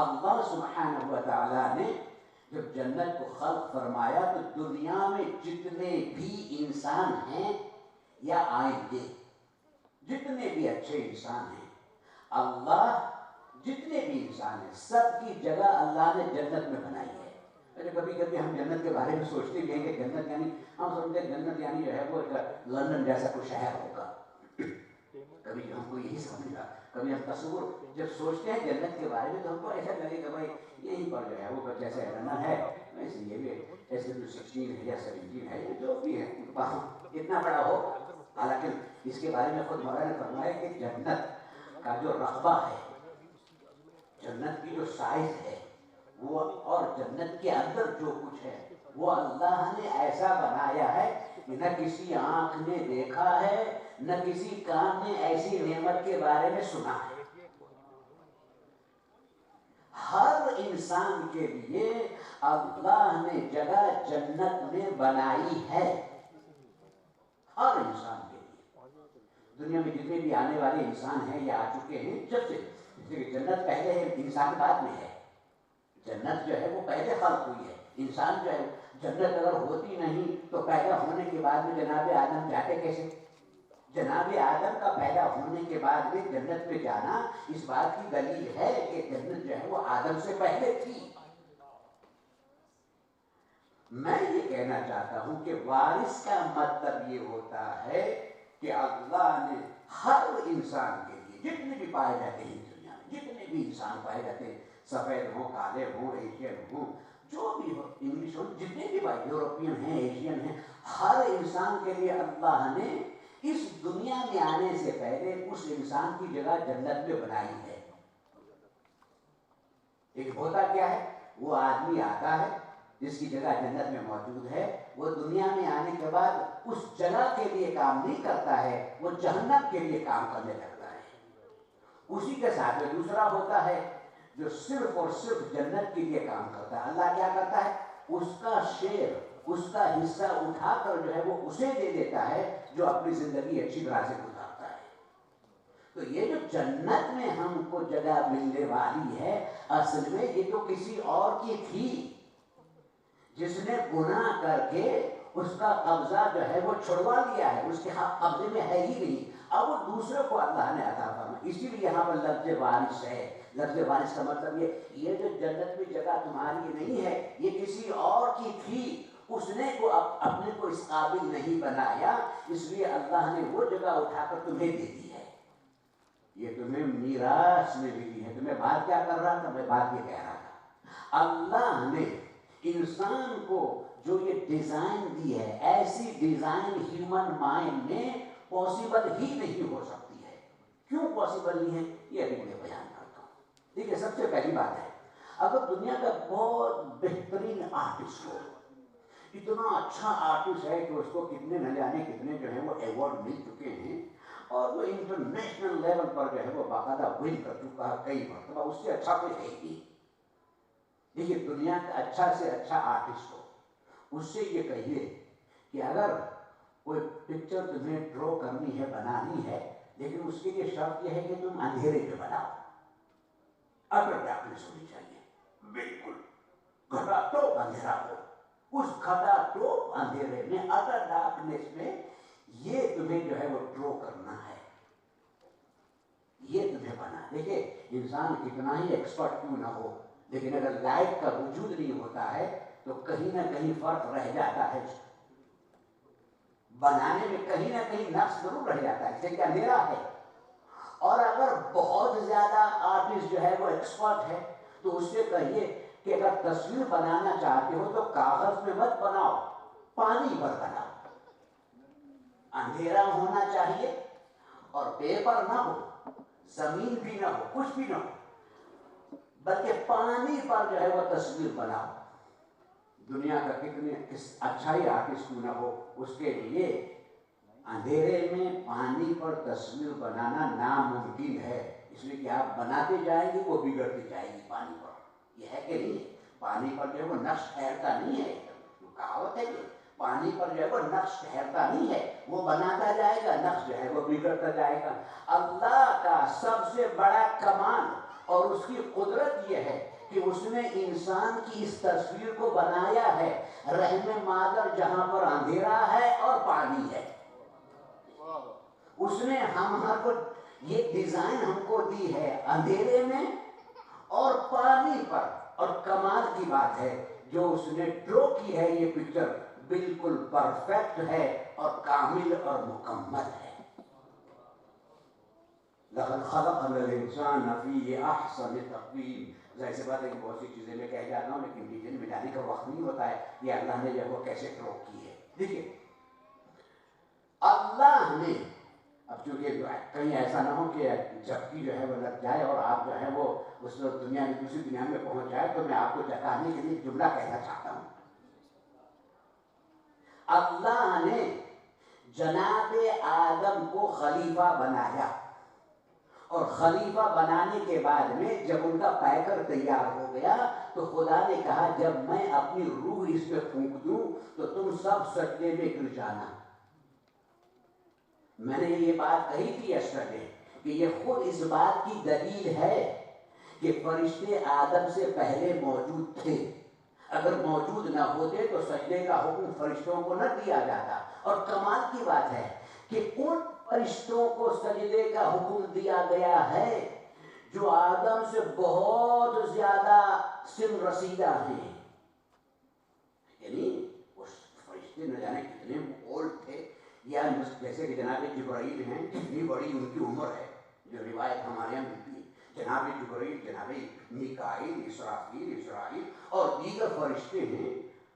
اللہ سبحانہ و تعالیٰ نے جب جنت کو خلق فرمایا تو دنیا میں جتنے بھی انسان ہیں یا آئیں گے، جتنے بھی اچھے انسان ہیں، اللہ جتنے بھی انسان ہیں سب کی جگہ اللہ نے جنت میں بنائی ہے. کبھی کبھی ہم جنت کے بارے میں سوچتے بھی ہیں کہ جنت یعنی ہم سمجھتے ہیں جنت یعنی جو ہے وہ لندن جیسا کوئی شہر ہوگا. کبھی ہم کو یہی سمجھا، کبھی ہم تصور جب سوچتے ہیں جنت کے بارے میں تو ہم کو ایسا لگے کہ بھائی یہیں پر جو ہے وہ جیسے لندن ہے ویسے یہ بھی ایسے 16 ہے یا 17 ہے جو بھی ہے اتنا بڑا ہو. حالانکہ اس کے بارے میں خود مولا نے فرمایا کہ جنت کا جو رقبہ ہے، جنت کی جو سائز ہے وہ، اور جنت کے اندر جو کچھ ہے وہ اللہ نے ایسا بنایا ہے نہ کسی آنکھ نے دیکھا ہے نہ کسی کان نے ایسی نعمت کے بارے میں سنا ہے. ہر انسان کے لیے اللہ نے جگہ جنت میں بنائی ہے. ہر انسان کے لیے دنیا میں جتنے بھی آنے والے انسان ہیں یا آ چکے ہیں جب سے جنت پہلے ہے انسان بعد میں ہے. جنت جو ہے وہ پہلے خلق ہوئی ہے. انسان جو ہے جنت اگر ہوتی نہیں تو پیدا ہونے کے بعد میں جناب آدم جاتے کیسے؟ جناب آدم کا پیدا ہونے کے بعد میں جنت پہ جانا اس بات کی دلیل ہے کہ جنت جو ہے وہ آدم سے پہلے تھی. میں یہ کہنا چاہتا ہوں کہ وارث کا مطلب یہ ہوتا ہے کہ اللہ نے ہر انسان کے لیے جتنے بھی پائے جاتے ہیں دنیا میں جتنے بھی انسان پائے جاتے ہیں سفید ہوں کالے ہوں ایشین ہوں جو بھی ہو انگلش ہو جتنے بھی بھائی یورپین ہیں ایشین ہیں ہر انسان کے لیے اللہ نے اس دنیا میں آنے سے پہلے اس انسان کی جگہ جنت میں بنائی ہے. ایک ہوتا کیا ہے وہ آدمی آتا ہے جس کی جگہ جنت میں موجود ہے وہ دنیا میں آنے کے بعد اس جگہ کے لیے کام نہیں کرتا ہے وہ جہنم کے لیے کام کرنے لگتا ہے. اسی کے ساتھ میں دوسرا ہوتا ہے جو صرف اور صرف جنت کے لیے کام کرتا ہے. اللہ کیا کرتا ہے اس کا شیئر اس کا حصہ اٹھا کر جو ہے وہ اسے دے دیتا ہے جو اپنی زندگی اچھی طرح سے گزارتا ہے. تو یہ جو جنت میں ہم کو جگہ ملنے والی ہے اصل میں یہ تو کسی اور کی تھی جس نے گناہ کر کے اس کا قبضہ جو ہے وہ چھڑوا لیا ہے. اس کے قبضے میں ہے ہی نہیں. اب وہ دوسرے کو اللہ نے عطا فرمایا. اسی لیے یہاں پر لفظ وارث ہے. لفظ وارث کا مطلب یہ جو جنت میں جگہ تمہاری نہیں ہے یہ کسی اور کی تھی. اس نے کو اپنے کو اس قابل نہیں بنایا اس لیے اللہ نے وہ جگہ اٹھا کر تمہیں دے دی ہے. یہ تمہیں میراث میں ملی ہے. تمہیں بات کیا کر رہا تھا میں بات یہ کہہ رہا تھا اللہ نے انسان کو جو یہ ڈیزائن دی ہے ایسی ڈیزائن ہیومن مائنڈ میں پاسبل ہی نہیں ہو سکتی ہے. کیوں پاسبل نہیں ہے یہ ابھی میں بیان کرتا ہوں. دیکھیے سب سے پہلی بات ہے اگر دنیا کا بہت بہترین آرٹسٹ ہو اتنا اچھا آرٹسٹ ہے کہ اس کو کتنے نہ جانے کتنے جو ہیں وہ ایوارڈ مل چکے ہیں اور وہ انٹرنیشنل لیول پر جو ہے وہ باقاعدہ ون کر چکا ہے کئی مرتبہ اس سے اچھا کوئی ہے ہی. دیکھیے دنیا کا اچھا سے اچھا آرٹسٹ ہو اس سے یہ کہیے کہ اگر کوئی پکچر تمہیں ڈرا کرنی ہے بنانی ہے لیکن اس کے لیے شرط یہ ہے کہ تم اندھیرے میں بناؤ. اگر ڈارکنیس ہونی چاہیے بالکل گھٹا ٹوپ اندھیرا ہو. اس گھٹا ٹوپ اندھیرے میں اگر ڈارکنیس میں یہ تمہیں جو ہے وہ ڈرا کرنا ہے یہ تمہیں بنا. دیکھیے انسان کتنا ہی ایکسپرٹ کیوں نہ ہو لیکن اگر لائٹ کا وجود نہیں ہوتا ہے تو کہیں نہ کہیں فرق رہ جاتا ہے. بنانے میں کہیں نہ کہیں نقص ضرور رہ جاتا ہے کیونکہ اندھیرا ہے. اور اگر بہت زیادہ آرٹسٹ جو ہے وہ ایکسپرٹ ہے تو اس سے کہیے کہ اگر تصویر بنانا چاہتے ہو تو کاغذ میں مت بناؤ پانی پر بناؤ. اندھیرا ہونا چاہیے اور پیپر نہ ہو زمین بھی نہ ہو کچھ بھی نہ ہو بلکہ پانی پر جو ہے وہ تصویر بناؤ. دنیا کا کتنے اچھا ہی آرٹسٹ کیوں نہ ہو اس کے لیے اندھیرے میں پانی پر تصویر بنانا ناممکن ہے. اس لیے کہ آپ بناتے جائیں گے وہ بگڑتی جائے گی پانی پر. یہ ہے کہ نہیں پانی پر جو ہے وہ نقش ٹھہرتا نہیں ہے. کہاوت ہے کہ پانی پر جو ہے وہ نقش ٹھہرتا نہیں ہے وہ بناتا جائے گا نقش جو ہے وہ بگڑتا جائے گا. اللہ کا سب سے بڑا کمال اور اس کی قدرت یہ ہے کہ اس نے انسان کی اس تصویر کو بنایا ہے رحم مادر جہاں پر اندھیرا ہے اور پانی ہے. اس نے ہم کو یہ ڈیزائن ہم کو دی ہے اندھیرے میں اور پانی پر. اور کمال کی بات ہے جو اس نے ڈرا کی ہے یہ پکچر بالکل پرفیکٹ ہے اور کامل اور مکمل ہے. لقد خلقنا الانسان فی احسن تقویم. ظاہر سی بات ہے کہ بہت سی چیزیں میں کہہ جاتا ہوں لیکن ڈیٹیل میں جانے کا وقت نہیں ہوتا ہے. یہ اللہ نے جو وہ کیسے ڈرا کی ہے. دیکھیے اللہ نے اب چونکہ کہیں ایسا نہ ہو کہ جھپکی جو ہے وہ لگ جائے اور آپ جو ہے وہ اس دنیا میں دوسری دنیا میں پہنچ جائے تو میں آپ کو جتانے کے لیے جملہ کہنا چاہتا ہوں. اللہ نے جناب آدم کو خلیفہ بنایا، اور خلیفہ بنانے کے بعد میں جب ان کا پیکر تیار ہو گیا تو خدا نے کہا جب میں اپنی روح اس پہ پھونک دوں تو تم سب سجدے میں گر جانا۔ میں نے یہ بات کہی تھی یسٹرڈے کہ یہ خود اس بات کی دلیل ہے کہ فرشتے آدم سے پہلے موجود تھے، اگر موجود نہ ہوتے تو سجدے کا حکم فرشتوں کو نہ دیا جاتا۔ اور کمال کی بات ہے کہ ان فرشتوں کو سجدے کا حکم دیا گیا ہے جو آدم سے بہت زیادہ سن رسیدہ ہیں، یعنی اس فرشتے نہ جانے کتنے اولڈ تھے، یا جیسے کہ جناب جبرائیل ہیں، کتنی بڑی ان کی عمر ہے جو روایت ہمارے یہاں ملتی ہے۔ جناب جبرائیل، جناب میکائیل، اسرافیل، اسرائیل اور دیگر فرشتے ہیں،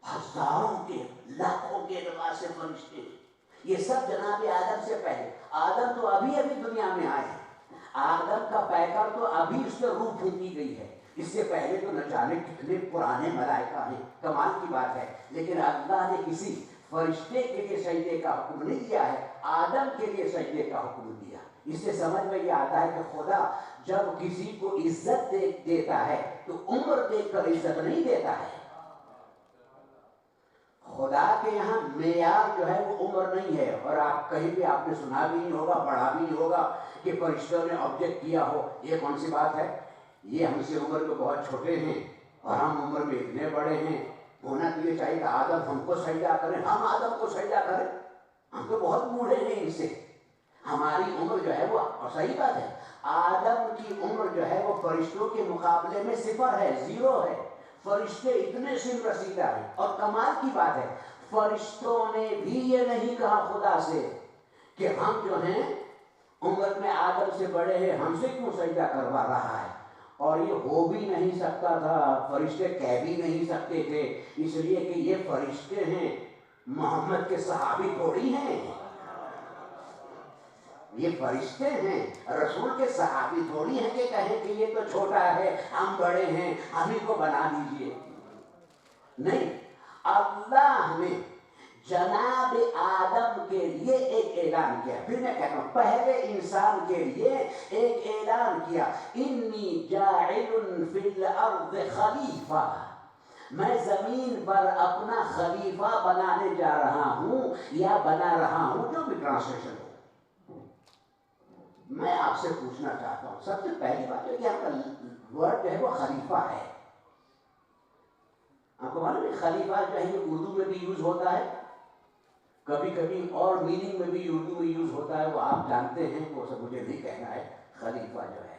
ہزاروں کے لاکھوں کے اعتبار سے فرشتے ہیں، یہ سب جناب آدم سے پہلے۔ آدم تو ابھی دنیا میں آئے ہیں، آدم کا پیکر تو ابھی اس میں روح پھونکی گئی ہے، اس سے پہلے تو نہ جانے کتنے پرانے ملائکہ ہیں۔ کمال کی بات ہے، لیکن اللہ نے کسی فرشتے کے لیے سجدے کا حکم نہیں دیا ہے، آدم کے لیے سجدے کا حکم دیا۔ اس سے سمجھ میں یہ آتا ہے کہ خدا جب کسی کو عزت دیتا ہے تو عمر دیکھ کر عزت نہیں دیتا ہے۔ خدا کے یہاں معیار جو ہے وہ عمر نہیں ہے، اور آپ کہیں بھی آپ نے سنا بھی نہیں ہوگا، پڑھا بھی نہیں ہوگا کہ فرشتوں نے آبجیکٹ کیا ہو یہ کون سی بات ہے، یہ ہم سے عمر میں بہت چھوٹے ہیں اور ہم عمر میں اتنے بڑے ہیں، ہونا تو یہ چاہیے کہ آدم ہم کو سجدہ کریں، ہم آدم کو سجدہ کریں، ہم تو بہت بوڑھے ہیں ان سے، ہماری عمر جو ہے وہ صحیح بات ہے، آدم کی عمر جو ہے وہ فرشتوں کے مقابلے میں صفر ہے، زیرو ہے، فرشتے اتنے سن رسیدہ ہیں۔ اور کمال کی بات ہے فرشتوں نے بھی یہ نہیں کہا خدا سے کہ ہم جو ہیں عمر میں آدم سے بڑے ہیں، ہم سے کیوں سجدہ کروا رہا ہے، اور یہ ہو بھی نہیں سکتا تھا، فرشتے کہہ بھی نہیں سکتے تھے، اس لیے کہ یہ فرشتے ہیں، محمد کے صحابی تھوڑی ہیں، یہ فرشتے ہیں، رسول کے صحابی تھوڑی ہیں کہ کہیں کہ یہ تو چھوٹا ہے، ہم بڑے ہیں، ہم ہی کو بنا دیجئے۔ نہیں، اللہ نے جناب آدم کے لیے ایک اعلان کیا، پھر میں کہتا ہوں پہلے انسان کے لیے ایک اعلان کیا، انی جاعل فی الارض خلیفہ، میں زمین پر اپنا خلیفہ بنانے جا رہا ہوں یا بنا رہا ہوں، جو بھی ٹرانسلیشن ہو۔ میں آپ سے پوچھنا چاہتا ہوں، سب سے پہلی بات ہے کہ آپ کا ورڈ جو ہے وہ خلیفہ ہے، آپ کو معلوم ہے خلیفہ جو ہے یہ اردو میں بھی یوز ہوتا ہے، کبھی کبھی اور میننگ میں بھی اردو میں یوز ہوتا ہے، وہ آپ جانتے ہیں، وہ سب مجھے نہیں کہنا ہے، خلیفہ جو ہے۔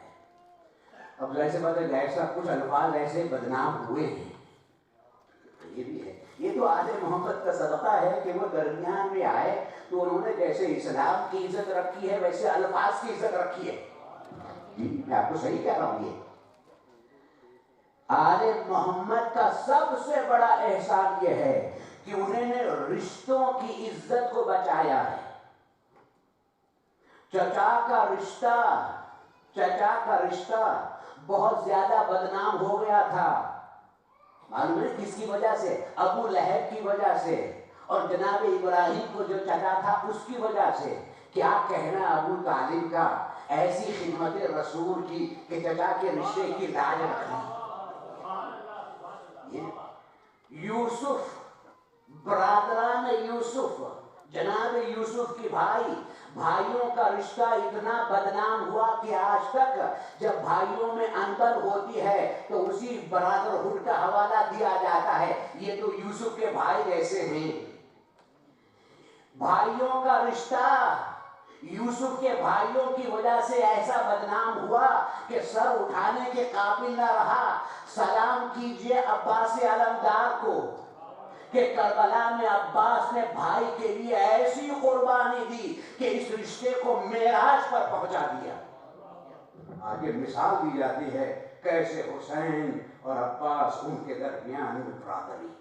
اب ایسے بات ہے ایسا کچھ الفاظ ایسے بدنام ہوئے ہیں، یہ بھی ہے، یہ تو آل محمد کا صدقہ ہے کہ وہ درمیان میں آئے تو انہوں نے جیسے اسلام کی عزت رکھی ہے ویسے الفاظ کی عزت رکھی ہے۔ میں آپ کو صحیح کہہ رہا ہوں، یہ آل محمد کا سب سے بڑا احسان یہ ہے کہ انہوں نے رشتوں کی عزت کو بچایا ہے۔ چچا کا رشتہ بہت زیادہ بدنام ہو گیا تھا، معلوم ہے کس کی وجہ سے؟ ابو لہب کی وجہ سے، اور جناب ابراہیم کو جو چچا تھا اس کی وجہ سے۔ کیا کہنا ابو طالب کا، ایسی خدمت رسول کی کہ چچا کے رشتے کی لاج رکھی۔ یوسف، برادران یوسف، جناب یوسف کی بھائیوں کا رشتہ اتنا بدنام ہوا کہ آج تک جب بھائیوں میں اندر ہوتی ہے تو اسی برادرہڈ کا حوالہ دیا جاتا ہے، یہ تو یوسف کے بھائی جیسے ہیں۔ بھائیوں کا رشتہ یوسف کے بھائیوں کی وجہ سے ایسا بدنام ہوا کہ سر اٹھانے کے قابل نہ رہا۔ سلام کیجئے عباس علمدار کو کہ کربلا میں عباس نے بھائی کے لیے ایسی قربانی دی کہ اس رشتے کو معراج پر پہنچا دیا۔ آگے مثال دی جاتی ہے کیسے حسین اور عباس ان کے درمیان برادری۔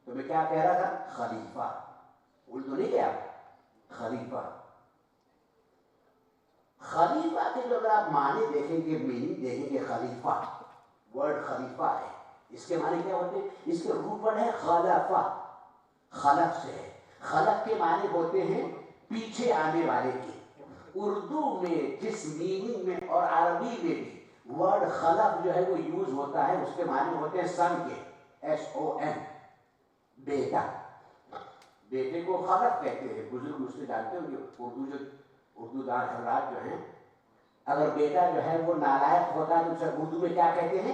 تو میں کیا کہہ رہا تھا؟ خلیفہ، اردو نہیں کیا، خلیفہ۔ خلیفہ کے جو اگر آپ معنی دیکھیں گے، میننگ دیکھیں گے، خلیفہ ورڈ خلیفہ ہے، اس کے معنی کیا ہوتے ہیں؟ اس کے روٹ ورڈ ہے خلافہ۔ خلف سے ہے. خلف کے معنی ہوتے ہیں پیچھے آنے والے کے. اردو میں جس میننگ میں اور عربی میں بھی ورڈ خلف جو ہے وہ یوز ہوتا ہے, اس کے معنی ہوتے ہیں سن کے, SON, بیٹا. بیٹے کو خلف کہتے ہیں. بزرگ اس سے جانتے ہوں گے, اردو دان حضرات جو ہیں, اگر بیٹا جو ہے وہ نالائق ہوتا ہے تو اسے اردو میں کیا کہتے ہیں؟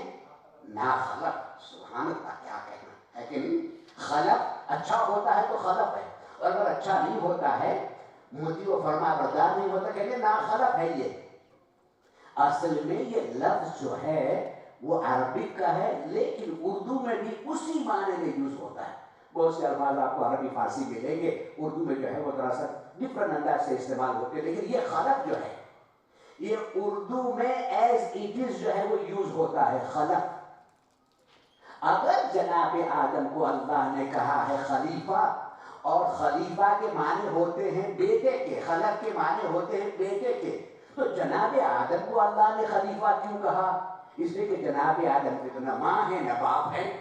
ناخلف. سبحان اللہ, کیا کہنا ہے کہ نہیں. خلف اچھا ہوتا ہے تو خلف ہے, اور اگر اچھا نہیں ہوتا ہے, مطیع و فرما بردار نہیں ہوتا, کہتے ہیں ناخلف ہے. یہ اصل میں یہ لفظ جو ہے وہ عربک کا ہے, لیکن اردو میں بھی اسی معنی میں یوز ہوتا ہے. بہت سے الفاظ آپ کو عربی فارسی ملیں گے, اردو میں جو ہے وہ دراصل ڈفرنٹ انداز سے استعمال ہوتے ہیں, لیکن یہ خلف جو ہے یہ اردو میں ایز اٹ از جو ہے وہ یوز ہوتا ہے, خلف. اگر جناب آدم کو اللہ نے کہا ہے خلیفہ, اور خلیفہ کے معنی ہوتے ہیں بیٹے کے, خلف کے معنی ہوتے ہیں بیٹے کے, تو جناب آدم کو اللہ نے خلیفہ کیوں کہا؟ اس لیے کہ جناب آدم کے تو نہ ماں ہے نہ باپ ہے.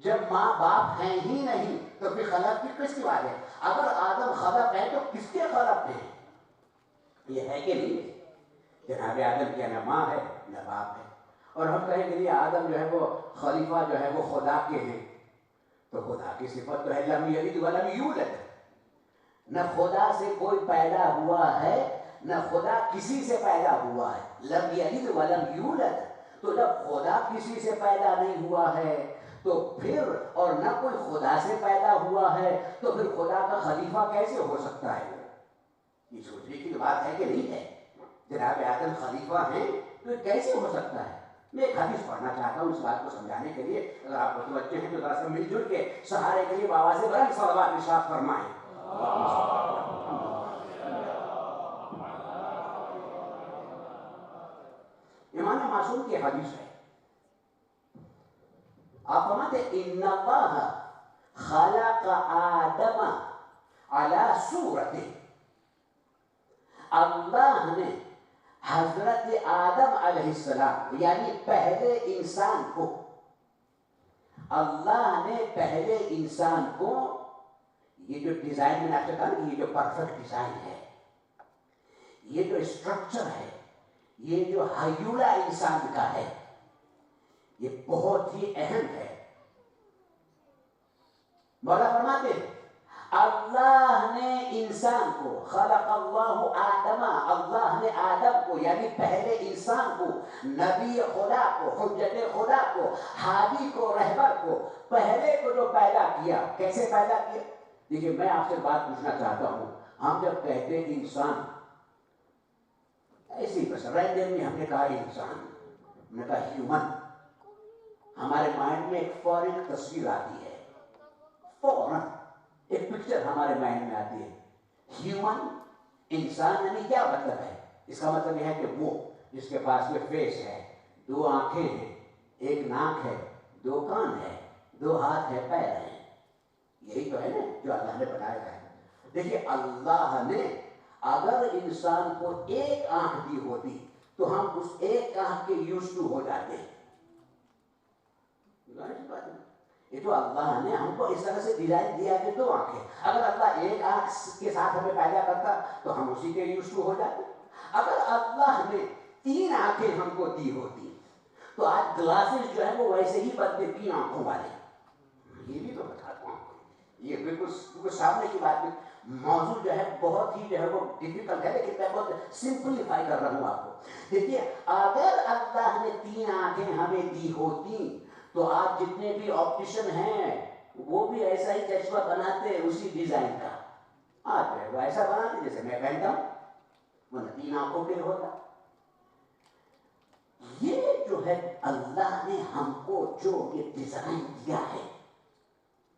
جب ماں باپ ہیں ہی نہیں تو پھر خلف کی کس کی بات ہے؟ اگر آدم خلف ہے تو کس کے خلف ہیں؟ یہ ہے کہ نہیں؟ جناب آدم کے نہ ماں ہے نہ باپ ہے. اور ہم کہیں کہ آدم جو ہے وہ خلیفہ جو ہے وہ خدا کے ہیں, تو خدا کی صفت تو ہے لم یلد ولم یولد. نہ خدا سے کوئی پیدا ہوا ہے نہ خدا کسی سے پیدا ہوا ہے. لم یلد ولم یولد, تو جب خدا کسی سے پیدا نہیں ہوا ہے تو پھر, اور نہ کوئی خدا سے پیدا ہوا ہے, تو پھر خدا کا خلیفہ کیسے ہو سکتا ہے؟ یہ سوچنے کی بات ہے کہ نہیں ہے. جناب آدم خلیفہ ہیں تو یہ کیسے ہو سکتا ہے؟ میں ایک حدیث پڑھنا چاہتا ہوں اس بات کو سمجھانے کے لیے. اگر آپ متوجہ ہیں تو ذرا سا مل جل کے سہارے کے لیے بآواز بلند صلوات ارشاد فرمائیں. امام معصوم کی حدیث ہے, آپ فرماتے ان اللہ خلق آدم علی صورتہ, اللہ نے حضرت آدم علیہ السلام یعنی پہلے انسان کو, اللہ نے پہلے انسان کو, یہ جو ڈیزائن میں نے آپ سے کہا کہ یہ جو پرفیکٹ ڈیزائن ہے, یہ جو اسٹرکچر ہے, یہ جو ہیولہ انسان کا ہے, یہ بہت ہی اہم ہے. مولا فرماتے ہیں اللہ نے انسان کو, خلق اللہ آدم, اللہ نے آدم کو یعنی پہلے انسان کو, نبی خدا کو, حجت خدا کو, ہادی کو, رہبر کو, پہلے کو جو پیدا کیا, کیسے پیدا کیا؟ دیکھیے میں آپ سے بات پوچھنا چاہتا ہوں, ہم جب کہتے ہیں انسان, ایسے ہی بس رینڈملی ہم نے کہا انسان, ہم نے کہا ہیومن, ہمارے مائنڈ میں ایک فوراً تصویر آتی ہے, فوراً ایک پکچر ہمارے مائنڈ میں آتی ہے. ہیومن, انسان یعنی کیا مطلب ہے؟ اس کا مطلب یہ ہے کہ وہ جس کے پاس میں فیس ہے, دو آنکھیں ہیں, ایک ناک ہے, دو کان ہے, دو ہاتھ ہے, پیر ہیں. یہی تو ہے نا جو اللہ نے بنایا ہے. دیکھیے اللہ نے اگر انسان کو ایک آنکھ دی ہوتی تو ہم اس ایک آنکھ کے یوز ٹو ہو جاتے. یہ تو اللہ نے ہم کو اس طرح سے ڈیزائن دیا کہ دو آنکھیں, اگر اللہ ایک آنکھ کے ساتھ ہمیں پیدا کرتا تو ہم اسی کے یوز ٹو ہو جاتے. اگر اللہ نے تین آنکھیں ہم کو دی ہوتی تو آج گلاسز جو ہے وہ ویسے ہی بنتے 3 آنکھوں والے. یہ بھی تو بتاتا ہوں, یہ بالکل سامنے کی بات. موضوع جو ہے بہت ہی جو ہے وہ ڈیفیکلٹ ہے, لیکن میں بہت سمپلیفائی کر رہا ہوں آپ کو. دیکھیے اگر اللہ نے 3 آنکھیں ہمیں دی ہوتی تو آپ جتنے بھی آپٹیشن ہیں وہ بھی ایسا ہی چشمہ بناتے اسی ڈیزائن کا. آج جو ہے وہ ایسا بناتے جیسے میں پہنتا ہوں, وہ 3 آنکھوں کے ہوتا. یہ جو ہے اللہ نے ہم کو جو یہ ڈیزائن دیا ہے,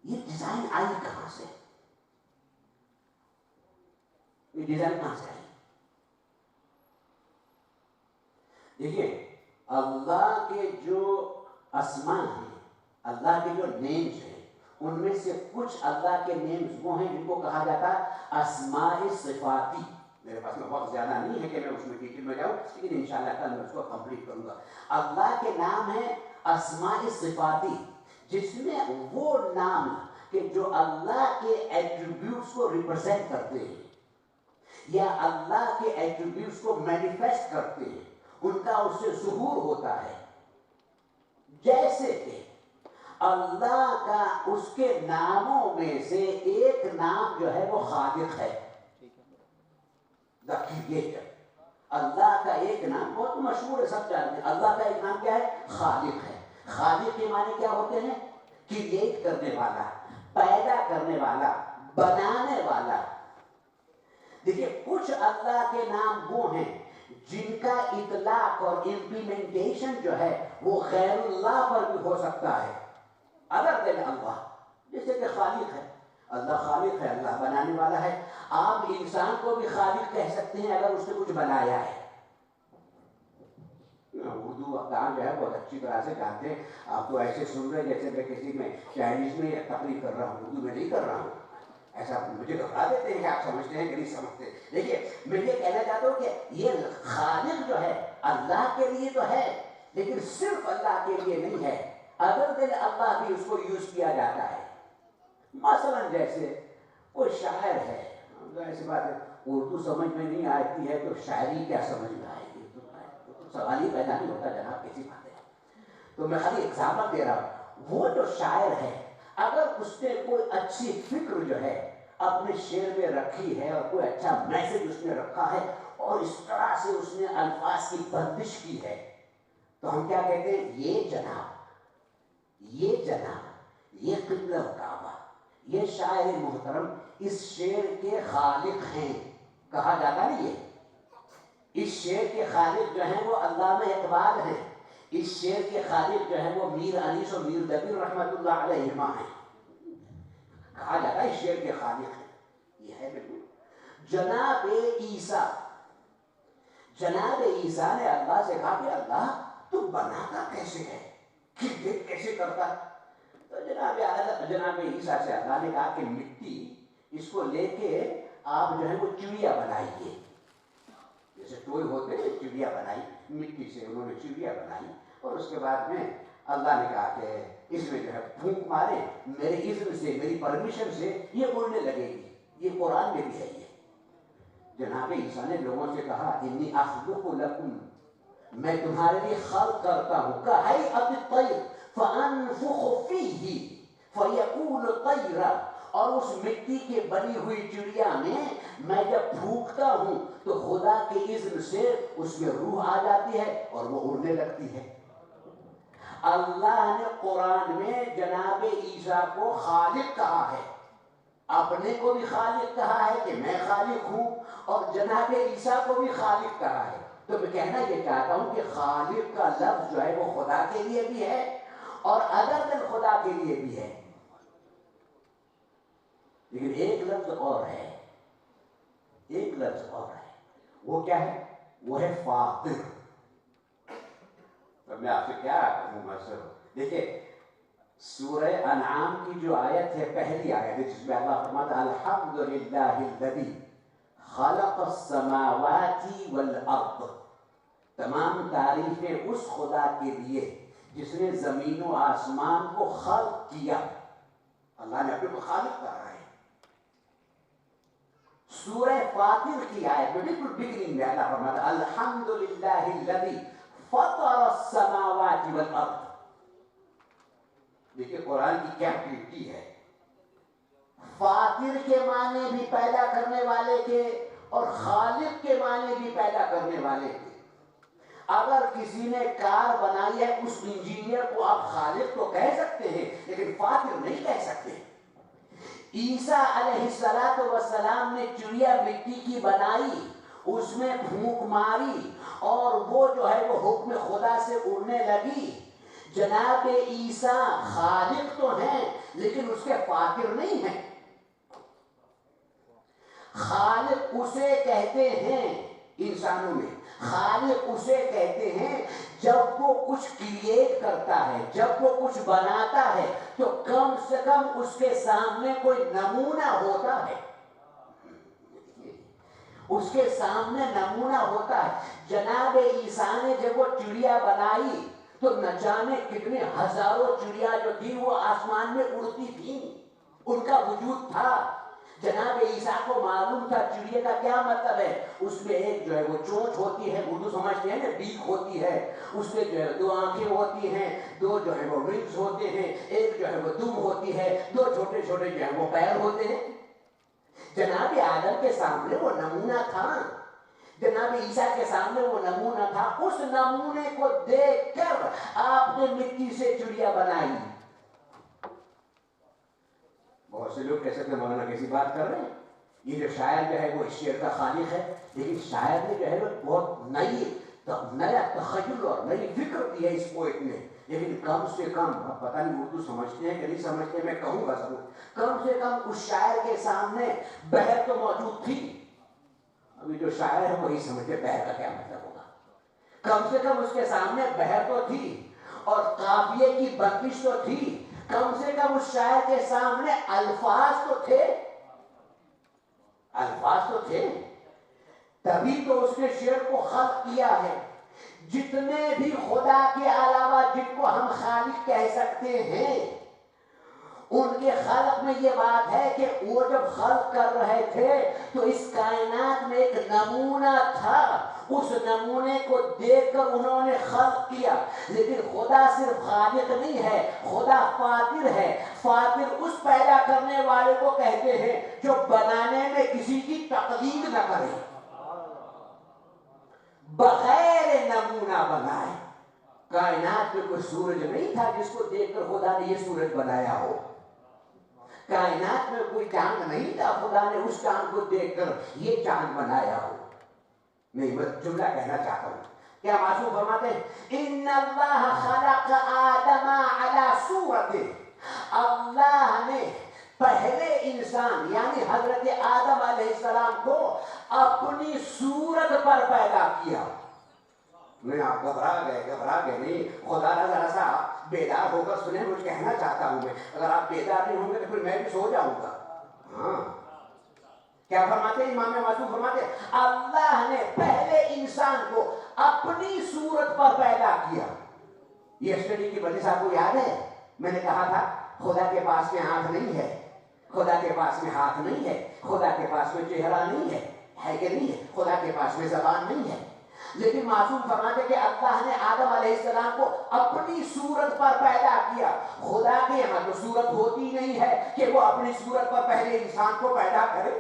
یہ ڈیزائن آئی کہاں سے؟ یہ ڈیزائن کہاں سے آئی؟ دیکھیے اللہ کے جو اسماء ہیں, اللہ کے جو نیمز ہیں, ان میں سے کچھ اللہ کے نیمز وہ ہیں جن کو کہا جاتا ہے اسماء صفاتی. میرے پاس میں وقت زیادہ نہیں ہے کہ میں اس میں ڈیٹیل میں جاؤں, لیکن انشاءاللہ کل میں اس کو کمپلیٹ کروں گا. اللہ کے نام ہیں اسماء صفاتی, جس میں وہ نام کہ جو اللہ کے ایٹریبیوٹس کو ریپرزینٹ کرتے ہیں یا اللہ کے ایٹریبیوٹس کو مینیفیسٹ کرتے ہیں ان کا اس سے ظہور ہوتا ہے. جیسے کہ اللہ کا اس کے ناموں میں سے ایک نام جو ہے وہ خالق ہے, دا کریٹر. اللہ کا ایک نام بہت مشہور ہے, سب جانتے ہیں. اللہ کا ایک نام کیا ہے؟ خالق ہے. خالق کے معنی کیا ہوتے ہیں؟ کریٹ کرنے والا, پیدا کرنے والا, بنانے والا. دیکھیے کچھ اللہ کے نام وہ ہیں جن کا اطلاق اور امپلیمنٹیشن جو ہے وہ غیر اللہ پر بھی ہو سکتا ہے اگر دین اللہ. جیسے کہ خالق ہے, اللہ خالق ہے, اللہ بنانے والا ہے. آپ انسان کو بھی خالق کہہ سکتے ہیں اگر اس نے کچھ بنایا ہے. اردو افغان جو ہے بہت اچھی طرح سے جانتے ہیں. آپ تو ایسے سن رہے جیسے میں کسی میں چائنیز میں تقریر کر رہا ہوں, اردو میں نہیں کر رہا ہوں. ایسا مجھے گھبرا دیتے ہیں کہ آپ سمجھتے ہیں کہ نہیں سمجھتے. دیکھیے میں یہ کہنا چاہتا ہوں کہ یہ خالق جو ہے اللہ کے لیے تو ہے لیکن صرف اللہ کے لیے نہیں ہے, ادر دین اللہ بھی اس کو یوز کیا جاتا ہے. مثلا جیسے کوئی شاعر ہے, ایسی بات ہے اردو سمجھ میں نہیں آتی ہے تو شاعری کیا سمجھ میں آئے گی, تو سوال ہی پیدا نہیں ہوتا جناب کسی بات ہے. تو میں خالی ایگزامپل دے رہا ہوں. وہ جو شاعر ہے اگر اس نے کوئی اچھی فکر جو ہے اپنے شعر میں رکھی ہے اور کوئی اچھا میسج اس نے رکھا ہے اور اس طرح سے اس نے الفاظ کی بندش کی ہے تو ہم کیا کہتے ہیں؟ یہ جناب, یہ جناب, یہ قبلہ کعبہ, یہ شاعر محترم اس شعر کے خالق ہیں کہا جاتا نہیں ہے. اس شعر کے خالق جو ہیں وہ علامہ اقبال ہیں. اس شعر کے خالق جو ہیں وہ میر انیس و میر دبیر رحمۃ اللہ علیہما ہیں. کہا جاتا ہے اس شعر کے خالق ہیں. یہ ہے بالکل. جناب عیسیٰ, جناب عیسیٰ نے اللہ سے کہا کہ اللہ تو بناتا کیسے ہے, کریٹ کیسے کرتا؟ تو جناب عیسیٰ سے اللہ نے کہا کہ مٹی اس کو لے کے آپ جو ہے وہ چڑیا بنائیے. جیسے ٹوئے ہوتے ہیں, چڑیا بنائی مٹی سے, انہوں نے چڑیا بنائی اور اس کے بعد میں اللہ نے کہا کہ اس میں جو ہے پھونک مارے, میرے اذن سے, میری پرمیشن سے یہ اڑنے لگے گی. یہ قرآن میں بھی ہے. یہ جناب عیسیٰ نے لوگوں سے کہا انی اخلق لکم, میں تمہارے لیے خلق کرتا ہوں کہیئۃ الطیر فانفخ فیہ فیکون طیرا, اور اس مٹی کے بنی ہوئی چڑیا میں جب پھونکتا ہوں تو خدا کے اذن سے اس میں روح آ جاتی ہے اور وہ اڑنے لگتی ہے. اللہ نے قرآن میں جناب عیسیٰ کو خالق کہا ہے, اپنے کو بھی خالق کہا ہے کہ میں خالق ہوں, اور جناب عیسیٰ کو بھی خالق کہا ہے. تو میں کہنا یہ چاہتا ہوں کہ خالق کا لفظ جو ہے وہ خدا کے لیے بھی ہے اور ادر دین خدا کے لیے بھی ہے. لیکن ایک لفظ اور ہے, ایک لفظ اور ہے. وہ کیا ہے؟ وہ ہے فاطر. تو میں آپ سے کیا کہوں مثلا, دیکھیں سورہ انعام کی جو آیت ہے, پہلی آیت جس میں اللہ فرماتا ہے الحمدللہ الذی خلق السماوات والارض, تمام تعریفیں اس خدا کے لیے جس نے زمین و آسمان کو خلق کیا. اللہ نے اپنے کو خالق کہا ہے. سورہ فاطر کی آیت میں بالکل بگننگ میں اللہ فرماتا ہے الحمدللہ الذی فطر السماوات والارض. دیکھیں قرآن کی کیا بیوٹی ہے. فاطر کے معنی بھی پیدا کرنے والے کے اور خالق کے معنی بھی پیدا کرنے والے کے. اگر کسی نے کار بنائی ہے اس انجینئر کو آپ خالق تو کہہ سکتے ہیں لیکن فاطر نہیں کہہ سکتے. عیسیٰ علیہ السلام نے چڑیا مٹی کی بنائی, اس میں پھونک ماری اور وہ جو ہے وہ حکم خدا سے اڑنے لگی. جناب عیسیٰ خالق تو ہیں لیکن اس کے فاطر نہیں ہیں. خالق اسے کہتے ہیں, انسانوں میں خالق اسے کہتے ہیں جب وہ کچھ کریٹ کرتا ہے, جب وہ کچھ بناتا ہے تو کم سے کم اس کے سامنے کوئی نمونہ ہوتا ہے, اس کے سامنے نمونہ ہوتا ہے. جناب عیسیٰ نے جب وہ چڑیا بنائی تو نہ جانے کتنے ہزاروں چڑیا جو تھی وہ آسمان میں اڑتی تھیں, ان کا وجود تھا. جناب عیسیٰ کو معلوم تھا چڑیا کا کیا مطلب ہے. اس میں ایک جو ہے وہ چونچ ہوتی ہے, اردو سمجھتے ہیں نا, بیک ہوتی ہے. اس میں جو ہے 2 آنکھیں ہوتی ہیں, 2 جو ہے وہ ونگز ہوتے ہیں, ایک جو ہے وہ دم ہوتی ہے, 2 چھوٹے چھوٹے جو ہے وہ پیر ہوتے ہیں. جناب آدم کے سامنے وہ نمونہ تھا, جناب عیسیٰ کے سامنے وہ نمونہ تھا. اس نمونے کو دیکھ کر آپ نے مٹی سے چڑیا بنائی. بہت سے لوگ کہہ سکتے ہیں مولانا کیسی بات کر رہے ہیں, یہ جو شاعر جو ہے وہ اس شعر کا خالق ہے, لیکن شاعر نے جو ہے وہ بہت نیا تخیل اور نئی فکر دی ہے اس پوئٹ نے. لیکن کم سے کم, اب پتہ نہیں اردو سمجھتے ہیں کہ نہیں سمجھتے, میں کہوں گا ضرور, کم سے کم اس شاعر کے سامنے بحر تو موجود تھی. ابھی جو شاعر ہے وہی سمجھتے بحر کا کیا مطلب ہوگا. کم سے کم اس کے سامنے بحر تو تھی اور قافیے کی بندش تو تھی. کم سے کم اس شاعر کے سامنے الفاظ تو تھے, الفاظ تو تھے. تبھی تو اس نے شعر کو خلق کیا ہے. جتنے بھی خدا کے علاوہ جن کو ہم خالق کہہ سکتے ہیں, ان کے خلق میں یہ بات ہے کہ وہ جب خلق کر رہے تھے تو اس کائنات میں ایک نمونہ تھا, اس نمونے کو دیکھ کر انہوں نے خلق کیا. لیکن خدا صرف خالق نہیں ہے, خدا فاطر ہے. فاطر اس پیدا کرنے والے کو کہتے ہیں جو بنانے میں کسی کی تقلید نہ کرے, بغیر نمونہ بنائے. کائنات میں کوئی سورج نہیں تھا جس کو دیکھ کر خدا نے یہ سورج بنایا ہو. کائنات میں کوئی چاند نہیں تھا, خدا نے اس چاند کو دیکھ کر یہ چاند بنایا ہو. نہیں, میں جملہ کہنا چاہتا ہوں. کیا معصوم فرماتے ہیں ان اللہ خلق آدم علی صورتہ, اللہ نے پہلے انسان یعنی حضرت آدم علیہ السلام کو اپنی صورت پر پیدا کیا. نہیں, آپ گھبرا گئے نہیں, خدا نہ ذرا سا بیدار ہو کر سنیں, مجھے کہنا چاہتا ہوں میں. اگر آپ بیدار نہیں ہوں گے تو پھر میں بھی سو جاؤں گا. ہاں, کیا فرماتے ہیں امام معصوم فرماتے ہیں اللہ نے پہلے انسان کو اپنی صورت پر پیدا کیا. یہ اسٹڈی کی وجہ سے آپ کو یاد ہے میں نے کہا تھا خدا کے پاس میں آنکھ نہیں ہے, خدا کے پاس میں ہاتھ نہیں ہے, خدا کے پاس میں چہرہ نہیں ہے کہ نہیں ہے, خدا کے پاس میں زبان نہیں ہے. لیکن معصوم فرماتے کہ اللہ نے آدم علیہ السلام کو اپنی صورت پر پیدا کیا. خدا کے یہاں تو صورت ہوتی نہیں ہے کہ وہ اپنی صورت پر پہلے انسان کو پیدا کرے.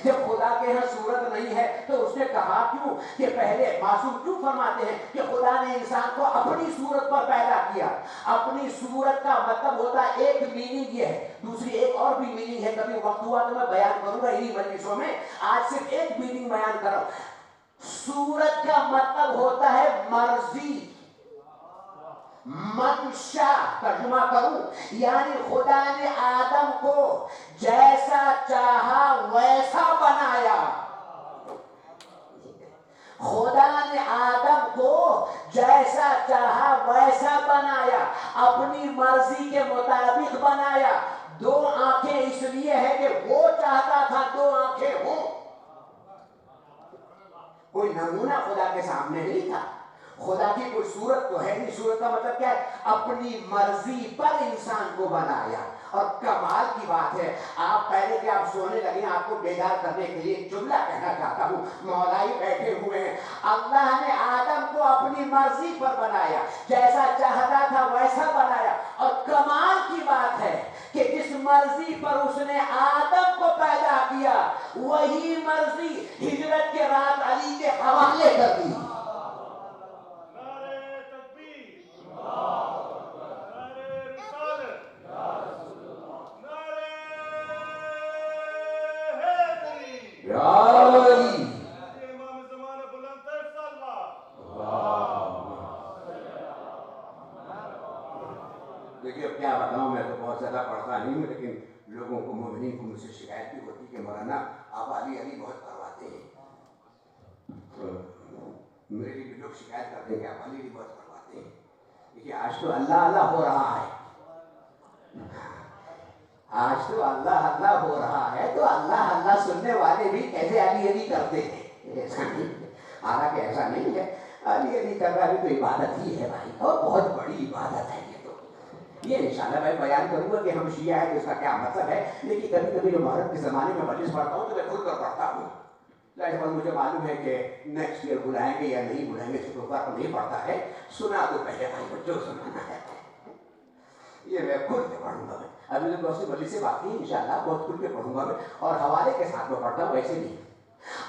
جب خدا کے یہاں صورت نہیں ہے تو اس نے کہا کیوں کہ پہلے, معصوم کیوں فرماتے ہیں کہ خدا نے انسان کو اپنی صورت پر پیدا کیا. اپنی صورت کا مطلب ہوتا ہے, ایک میننگ یہ ہے, دوسری ایک اور بھی میننگ ہے, کبھی وقت ہوا تو میں بیان کروں گا انہی مجلسوں میں. آج صرف ایک میننگ بیان کروں. صورت کا مطلب ہوتا ہے مرضی, منشا. ترجمہ کروں یعنی خدا نے آدم کو جیسا چاہا ویسا بنایا. خدا نے آدم کو جیسا چاہا ویسا بنایا, اپنی مرضی کے مطابق بنایا. 2 آنکھیں اس لیے ہے کہ وہ چاہتا تھا 2 آنکھیں ہوں. کوئی نمونہ خدا کے سامنے نہیں تھا, خدا کی کوئی صورت تو ہے نہیں. صورت کا مطلب کیا ہے, اپنی مرضی پر انسان کو بنایا. اور کمال کی بات ہے, آپ پہلے کہ آپ سونے لگے آپ کو بیدار کرنے کے لیے ایک جملہ کہنا چاہتا ہوں. مولائی بیٹھے ہوئے ہیں, اللہ نے آدم کو اپنی مرضی پر بنایا, جیسا چاہتا تھا ویسا بنایا. اور کمال کی بات ہے کہ جس مرضی پر اس نے آدم کو پیدا کیا وہی مرضی ہجرت کے رات علی کے حوالے کر دی. دیکھیے اب کیا بتاؤں, میں تو بہت زیادہ پڑھتا نہیں ہوں, لیکن لوگوں کو مومنین کو مجھ سے شکایت بھی ہوتی کہ مولانا آپ علی بہت کرواتے ہیں. میرے لیے بھی لوگ شکایت کرتے ہیں کہ آپ علی بہت کرواتے ہیں. دیکھیے آج تو اللہ ہو رہا ہے, آج تو اللہ ہو رہا ہے, تو اللہ سننے والے بھی کیسے علی کرتے ہیں. ایسا نہیں, حالانکہ ایسا نہیں ہے. علی کر رہا بھی تو عبادت ہی ہے بھائی, اور بہت بڑی عبادت ہے. یہ تو یہ انشاءاللہ میں بیان کروں گا کہ ہم شیعہ ہیں تو اس کا کیا مطلب ہے، لیکن کبھی کبھی جو محرم کے زمانے میں مجلس پڑھتا ہوں تو میں کھل کر پڑھتا ہوں. لہذا مجھے معلوم ہے کہ نیکسٹ ایئر بلائیں گے یا نہیں بلائیں گے اس کو فرق نہیں پڑتا ہے. سنا تو پہلے بھائی بچوں سنانا ہے، یہ میں کھل کے پڑھوں گا. ابھی تو بہت سی مجلس سے باقی انشاءاللہ بہت کھل کے پڑھوں گا میں، اور حوالے کے ساتھ میں پڑھتا ہوں. ویسے نہیں،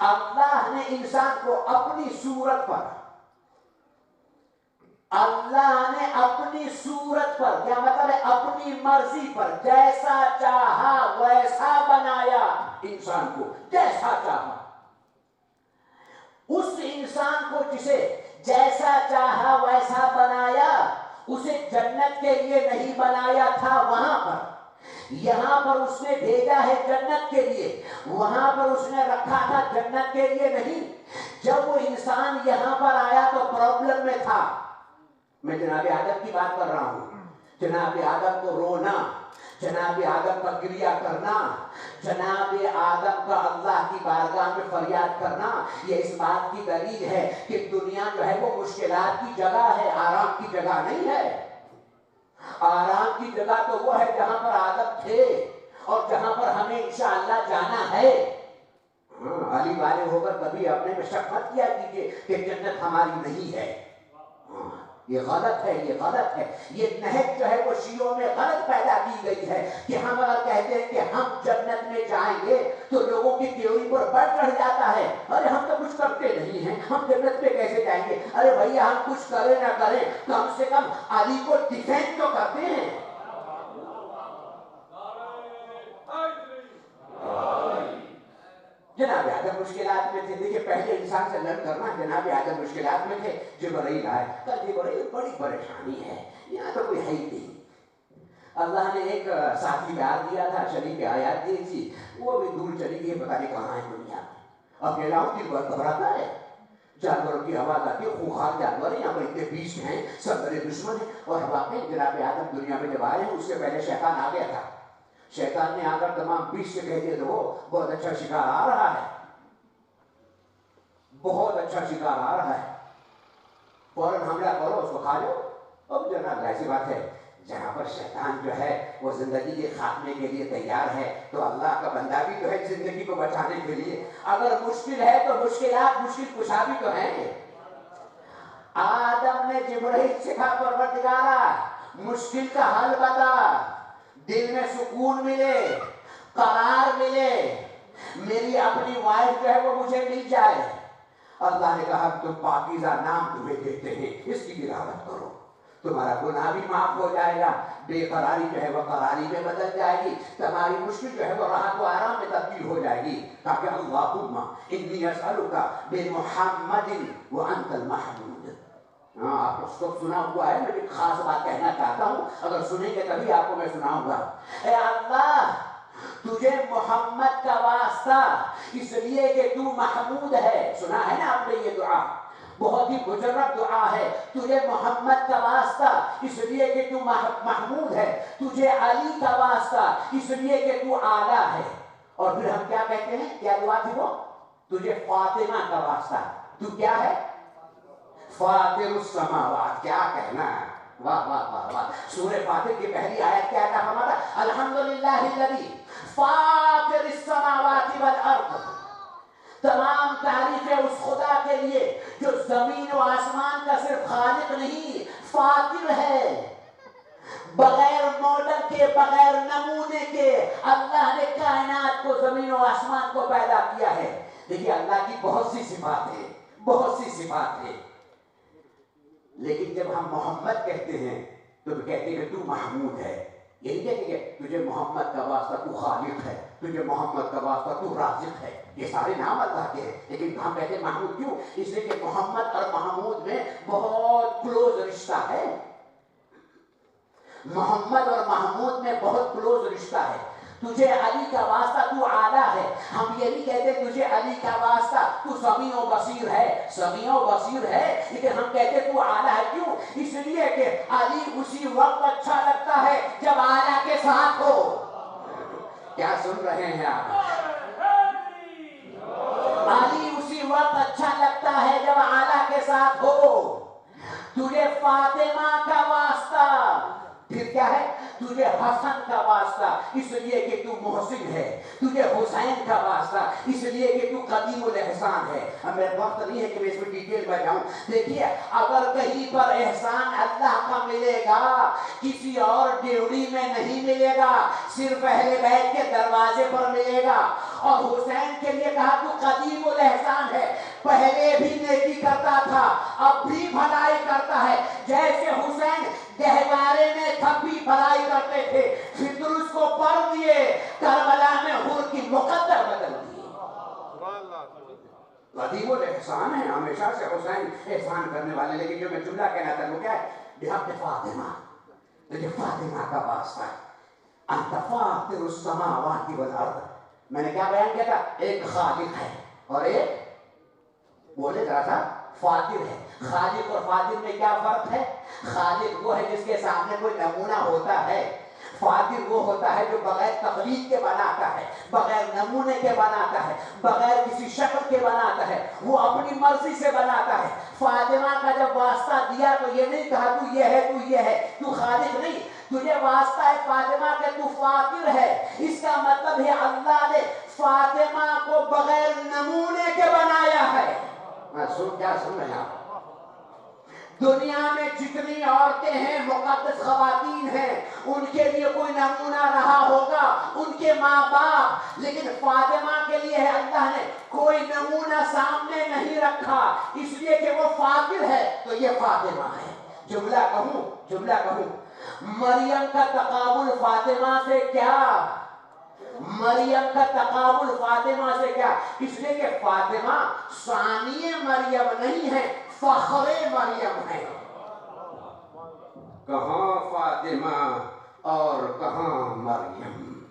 اللہ نے انسان کو اپنی صورت پر، اللہ نے اپنی صورت پر، کیا مطلب ہے اپنی مرضی پر، جیسا چاہا ویسا بنایا انسان کو، جیسا چاہا. اس انسان کو جسے جیسا چاہا ویسا بنایا، اسے جنت کے لیے نہیں بنایا تھا وہاں پر، یہاں پر اس نے بھیجا ہے جنت کے لیے. وہاں پر اس نے رکھا تھا جنت کے لیے نہیں. جب وہ انسان یہاں پر آیا تو پرابلم میں تھا. میں جناب آدم کی بات کر رہا ہوں. جناب آدم کو رونا، جناب آدم کا گریہ کرنا، جناب آدم کا اللہ کی بارگاہ میں فریاد کرنا، یہ اس بات کی دلیل ہے کہ دنیا جو ہے وہ مشکلات کی جگہ ہے، آرام کی جگہ نہیں ہے. آرام کی جگہ تو وہ ہے جہاں پر آدم تھے اور جہاں پر ہمیں انشاءاللہ جانا ہے. علی والے ہو کر کبھی اپنے میں شک مت کیا کیجیے کہ جنت ہماری نہیں ہے. یہ غلط ہے، یہ غلط ہے. یہ نہج جو ہے وہ شیعوں میں غلط پیدا کی گئی ہے کہ ہم اگر کہتے ہیں کہ ہم جنت میں جائیں گے تو لوگوں کی تھیوری پر بڑھ چڑھ جاتا ہے. ارے ہم تو کچھ کرتے نہیں ہیں، ہم جنت میں کیسے جائیں گے؟ ارے بھیا ہم کچھ کریں نہ کریں، کم سے کم علی کو ڈیفینڈ تو کرتے ہیں. جناب آدم مشکلات میں تھے. دیکھیے پہلے انسان سے لڑ کرنا، جناب آدم مشکلات میں تھے. جبرائیل آئے، کہ جبرائیل بڑی پریشانی ہے، یہاں تو کوئی ہے ہی نہیں. اللہ نے ایک ساتھی پیار دیا تھا، شریف آیات دی تھی، وہ بھی دور چلی گئی، پتہ نہیں کہاں ہے دنیا میں. اکیلا ہوں، دل بہت گھبراتا ہے. جانوروں کی آواز آتی ہے، خونخوار جانور ہیں یہاں پر، اتنے بیچ ہیں، سب بڑے دشمن ہیں. اور واقعی جناب آدم دنیا میں جب آئے ہیں اس سے پہلے شیطان آ گیا تھا. شیطان نے آ کر تمام بیچ سے کہہ دیا تو بہت اچھا شکار آ رہا ہے، بہت اچھا شکار آ رہا ہے، فوراً حملہ کرو، اس کو کھا لو. اب جناب ایسی بات ہے، جہاں پر شیطان جو ہے وہ زندگی کے خاتمے کے لیے تیار ہے تو اللہ کا بندہ بھی تو ہے زندگی کو بچانے کے لیے. اگر مشکل ہے تو مشکلات مشکل کشا بھی تو ہیں. آدم نے جبرائیل سے کہا پروردگارا مشکل کا حل بتا، دل میں سکون ملے، قرار ملے، میری اپنی وائف جو ہے وہ مجھے مل جائے. اللہ نے کہا تم پاکیزہ نام تمہیں دیتے ہیں، اس کی تلاوت کرو، تمہارا گناہ بھی معاف ہو جائے گا، بے قراری جو ہے وہ قراری میں بدل جائے گی، تمہاری مشکل جو ہے وہ راحت و آرام میں تبدیل ہو جائے گی. تاکہ اللہم انی اسألک بمحمد وانت المحمود. آپ کو سب سنا ہوا ہے، میں ایک خاص بات کہنا چاہتا ہوں، اگر سنیں گے تبھی آپ کو میں سناؤں گا. اے اللہ تجھے محمد کا واسطہ اس لیے کہ تو محمود ہے. سنا ہے نا آپ نے یہ دعا، بہت ہی مجرب دعا ہے. تجھے محمد کا واسطہ اس لیے کہ تو محمود ہے، تجھے علی کا واسطہ اس لیے کہ تو اعلیٰ ہے. اور پھر ہم کیا کہتے ہیں، کیا دعا تھی وہ؟ تجھے فاطمہ کا واسطہ، تو کیا ہے؟ فاطر السماوات. کیا کہنا ہے، واہ واہ واہ واہ. سورہ فاطر کی پہلی آیت کیا تھا ہمارا؟ الحمدللہ الذی فاطر السماوات والارض. تمام تعریفیں اس خدا کے لیے جو زمین و آسمان کا صرف خالق نہیں، فاطر ہے. بغیر ماڈل کے، بغیر نمونے کے اللہ نے کائنات کو، زمین و آسمان کو پیدا کیا ہے. دیکھیے اللہ کی بہت سی صفات ہیں، بہت سی صفات ہیں، لیکن جب ہم محمد کہتے ہیں تو کہتے ہیں کہ تو محمود ہے. یہی کہتے ہیں کہ تجھے محمد کا واسطہ تو خالق ہے، تجھے محمد کا واسطہ تو رازق ہے. یہ سارے نام اللہ کے ہیں، لیکن ہم کہتے ہیں محمود. کیوں؟ اس لیے کہ محمد اور محمود میں بہت کلوز رشتہ ہے. محمد اور محمود میں بہت کلوز رشتہ ہے. تجھے علی کا واسطہ تو اعلیٰ ہے. ہم یہ نہیں کہتے تجھے علی کا واسطہ تو سمیع و بصیر ہے، سمیع و بصیر ہے، لیکن ہم کہتے تو اعلیٰ ہے. کیوں؟ اس لیے کہ علی اسی وقت اچھا لگتا ہے جب اعلیٰ کے ساتھ ہو. کیا سن رہے ہیں آپ؟ علی اسی وقت اچھا لگتا ہے جب اعلیٰ کے ساتھ ہو. تجھے فاطمہ کا واسطہ، پھر کیا ہے؟ تجھے حسن کا واسطہ اس لیے کہ تو محسن ہے، تجھے حسین کا واسطہ اس لیے کہ تو قدیم الاحسان ہے. اب میرا وقت نہیں ہے کہ میں اس میں ڈیٹیل میں جاؤں. دیکھیے اگر کہیں پر احسان اللہ کا ملے گا کسی اور ڈیوڑی میں نہیں ملے گا، صرف اہل بیت کے دروازے پر ملے گا. اور حسین کے لیے کہا تو قدیم الاحسان ہے، پہلے بھی نیکی کرتا تھا اب بھی بھلائی کرتا ہے. جیسے حسین گہوارے میں تب بھی بھلائی کرتے تھے، پھر اس کو پڑھ دیے، کربلا میں حور کی مقدر بدل دی. قدیم الاحسان ہے، ہمیشہ سے حسین احسان کرنے والے. لیکن جو میں جملہ کہنا تھا وہ کیا ہے؟ بحق فاطمہ، تجھے فاطمہ کا واسطہ ہے. انت فاطر السماوات والارض. میں نے کیا بیان کیا تھا؟ ایک خالق ہے اور ایک بولے ذرا سا فاطر ہے. خالق اور فاطر میں کیا فرق ہے؟ خالق وہ ہے جس کے سامنے کوئی نمونہ ہوتا ہے، فاطر وہ ہوتا ہے جو بغیر تقلید کے بناتا ہے، بغیر نمونے کے بناتا ہے، بغیر کسی شکل کے بناتا ہے، وہ اپنی مرضی سے بناتا ہے. فاطمہ کا جب واسطہ دیا تو یہ نہیں کہا تو یہ ہے تو یہ ہے، تو خالق نہیں، تجھے واسطہ ہے فاطمہ کہ تو فاطر ہے. اس کا مطلب ہے اللہ نے فاطمہ کو بغیر نمونے کے بنایا ہے. کیا سن رہے ہیں؟ دنیا میں جتنی عورتیں ہیں مقدس خواتین ہیں، ان کے لیے کوئی نمونہ رہا ہوگا ان کے ماں باپ، لیکن فاطمہ کے لیے ہے اللہ نے کوئی نمونہ سامنے نہیں رکھا اس لیے کہ وہ فاطر ہے تو یہ فاطمہ ہے. جملہ کہوں مریم کا تقابل فاطمہ سے کیا؟ مریم کا تقابل فاطمہ سے کیا؟ اس لیے کہ فاطمہ ثانی مریم نہیں ہے، فخر مریم ہے. کہاں فاطمہ اور کہاں مریم؟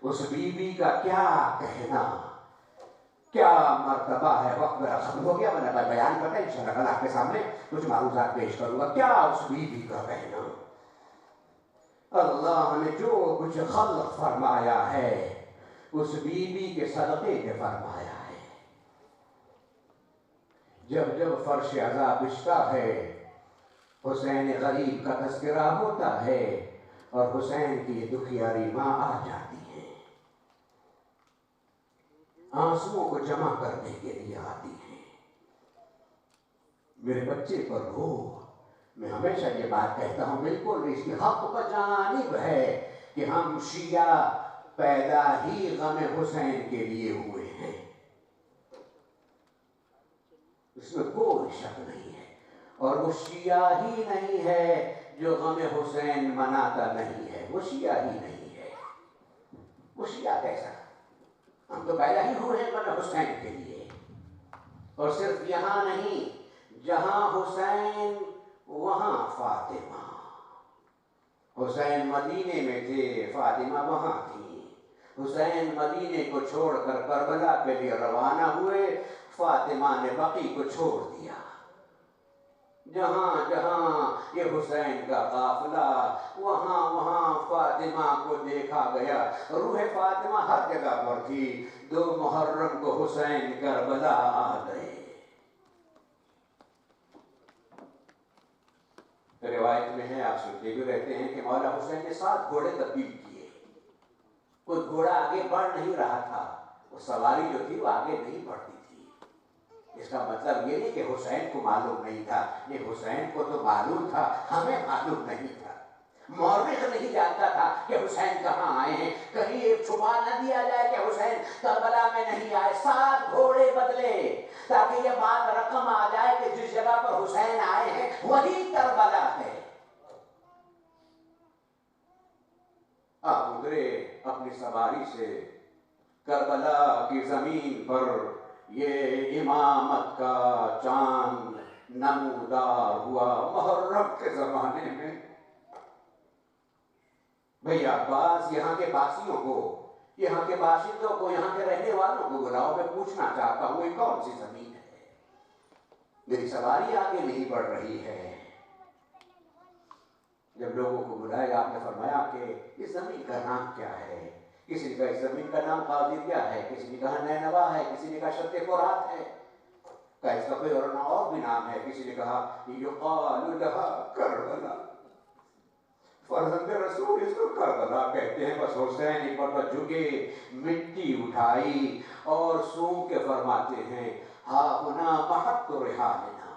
اس بی بی کا کیا کہنا، کیا مرتبہ ہے. وقت میرا ختم ہو گیا، میں نے بیان کرتا انشاءاللہ کل آپ کے سامنے کچھ معروضات پیش کروں گا. کیا اس بی بی کا کہنا؟ اللہ نے جو کچھ خلق فرمایا ہے اس بی بی کے صدقے میں فرمایا ہے. جب جب فرش عزا بچتا ہے حسین غریب کا تذکرہ ہوتا ہے اور حسین کی دکھیاری ماں آ جاتی ہے، آنسوؤں کو جمع کرنے کے لیے آتی ہے. میرے بچے پر رو. میں ہمیشہ یہ بات کہتا ہوں بالکل اس کی حق بجانب ہے کہ ہم شیعہ پیدا ہی غم حسین کے لیے ہوئے ہیں، اس میں کوئی شک نہیں ہے. اور وہ شیعہ ہی نہیں ہے جو غم حسین مناتا نہیں ہے، وہ شیعہ ہی نہیں ہے. وہ شیعہ کیسا؟ ہم تو پیدا ہی ہوئے ہیں غم حسین کے لیے. اور صرف یہاں نہیں، جہاں حسین وہاں فاطمہ. حسین مدینے میں تھے، فاطمہ وہاں تھی. حسین مدینے کو چھوڑ کر کربلا کے لیے روانہ ہوئے، فاطمہ نے بقی کو چھوڑ دیا. جہاں جہاں یہ حسین کا قافلہ، وہاں وہاں فاطمہ کو دیکھا گیا. روح فاطمہ ہر جگہ پر تھی. 2 محرم کو حسین کربلا آ گئے. روایت میں ہے، آپ سنتے بھی رہتے ہیں کہ مولا حسین نے 7 گھوڑے تبدیل کیے. کوئی گھوڑا آگے بڑھ نہیں رہا تھا، وہ سواری جو تھی وہ آگے نہیں بڑھتی تھی. اس کا مطلب یہ نہیں کہ حسین کو معلوم نہیں تھا، یہ حسین کو تو معلوم تھا، ہمیں معلوم نہیں تھا. مورخ نہیں جانتا تھا کہ حسین کہاں آئے ہیں. کہیں ایک چھپا نہ دیا جائے کہ حسین کربلا میں نہیں آئے. 7 گھوڑے بدلے تاکہ یہ بات رقم آ جائے کہ جس جگہ پر حسین آئے ہیں وہی کربلا ہے. آپ اترے اپنی سواری سے، کربلا کی زمین پر یہ امامت کا چاند نمودار ہوا. محرم کے زمانے میں بھئی عباس یہاں کے باسیوں کو، یہاں کے باشندوں کو، یہاں کے رہنے والوں کو بلاؤ. میں پوچھنا چاہتا ہوں یہ کون سی زمین ہے؟ میری سواری آگے نہیں بڑھ رہی ہے. جب لوگوں کو بلایا آپ نے فرمایا کہ اس زمین کا نام کیا ہے. کسی نے کہا اس زمین کا نام قادریہ ہے، کسی نے کہا نینوا ہے، کسی نے کہا شط فرات ہے، کہا اس کا کوئی اور بھی نام ہے. کسی نے کہا یقال لها کربلا. فرزند رسول اس کو کربلا کہتے ہیں. بس حسین ایک مرتبہ جھکے, مٹی اٹھائی اور سونگ کے فرماتے ہیں ہا ہنا محط رحالنا,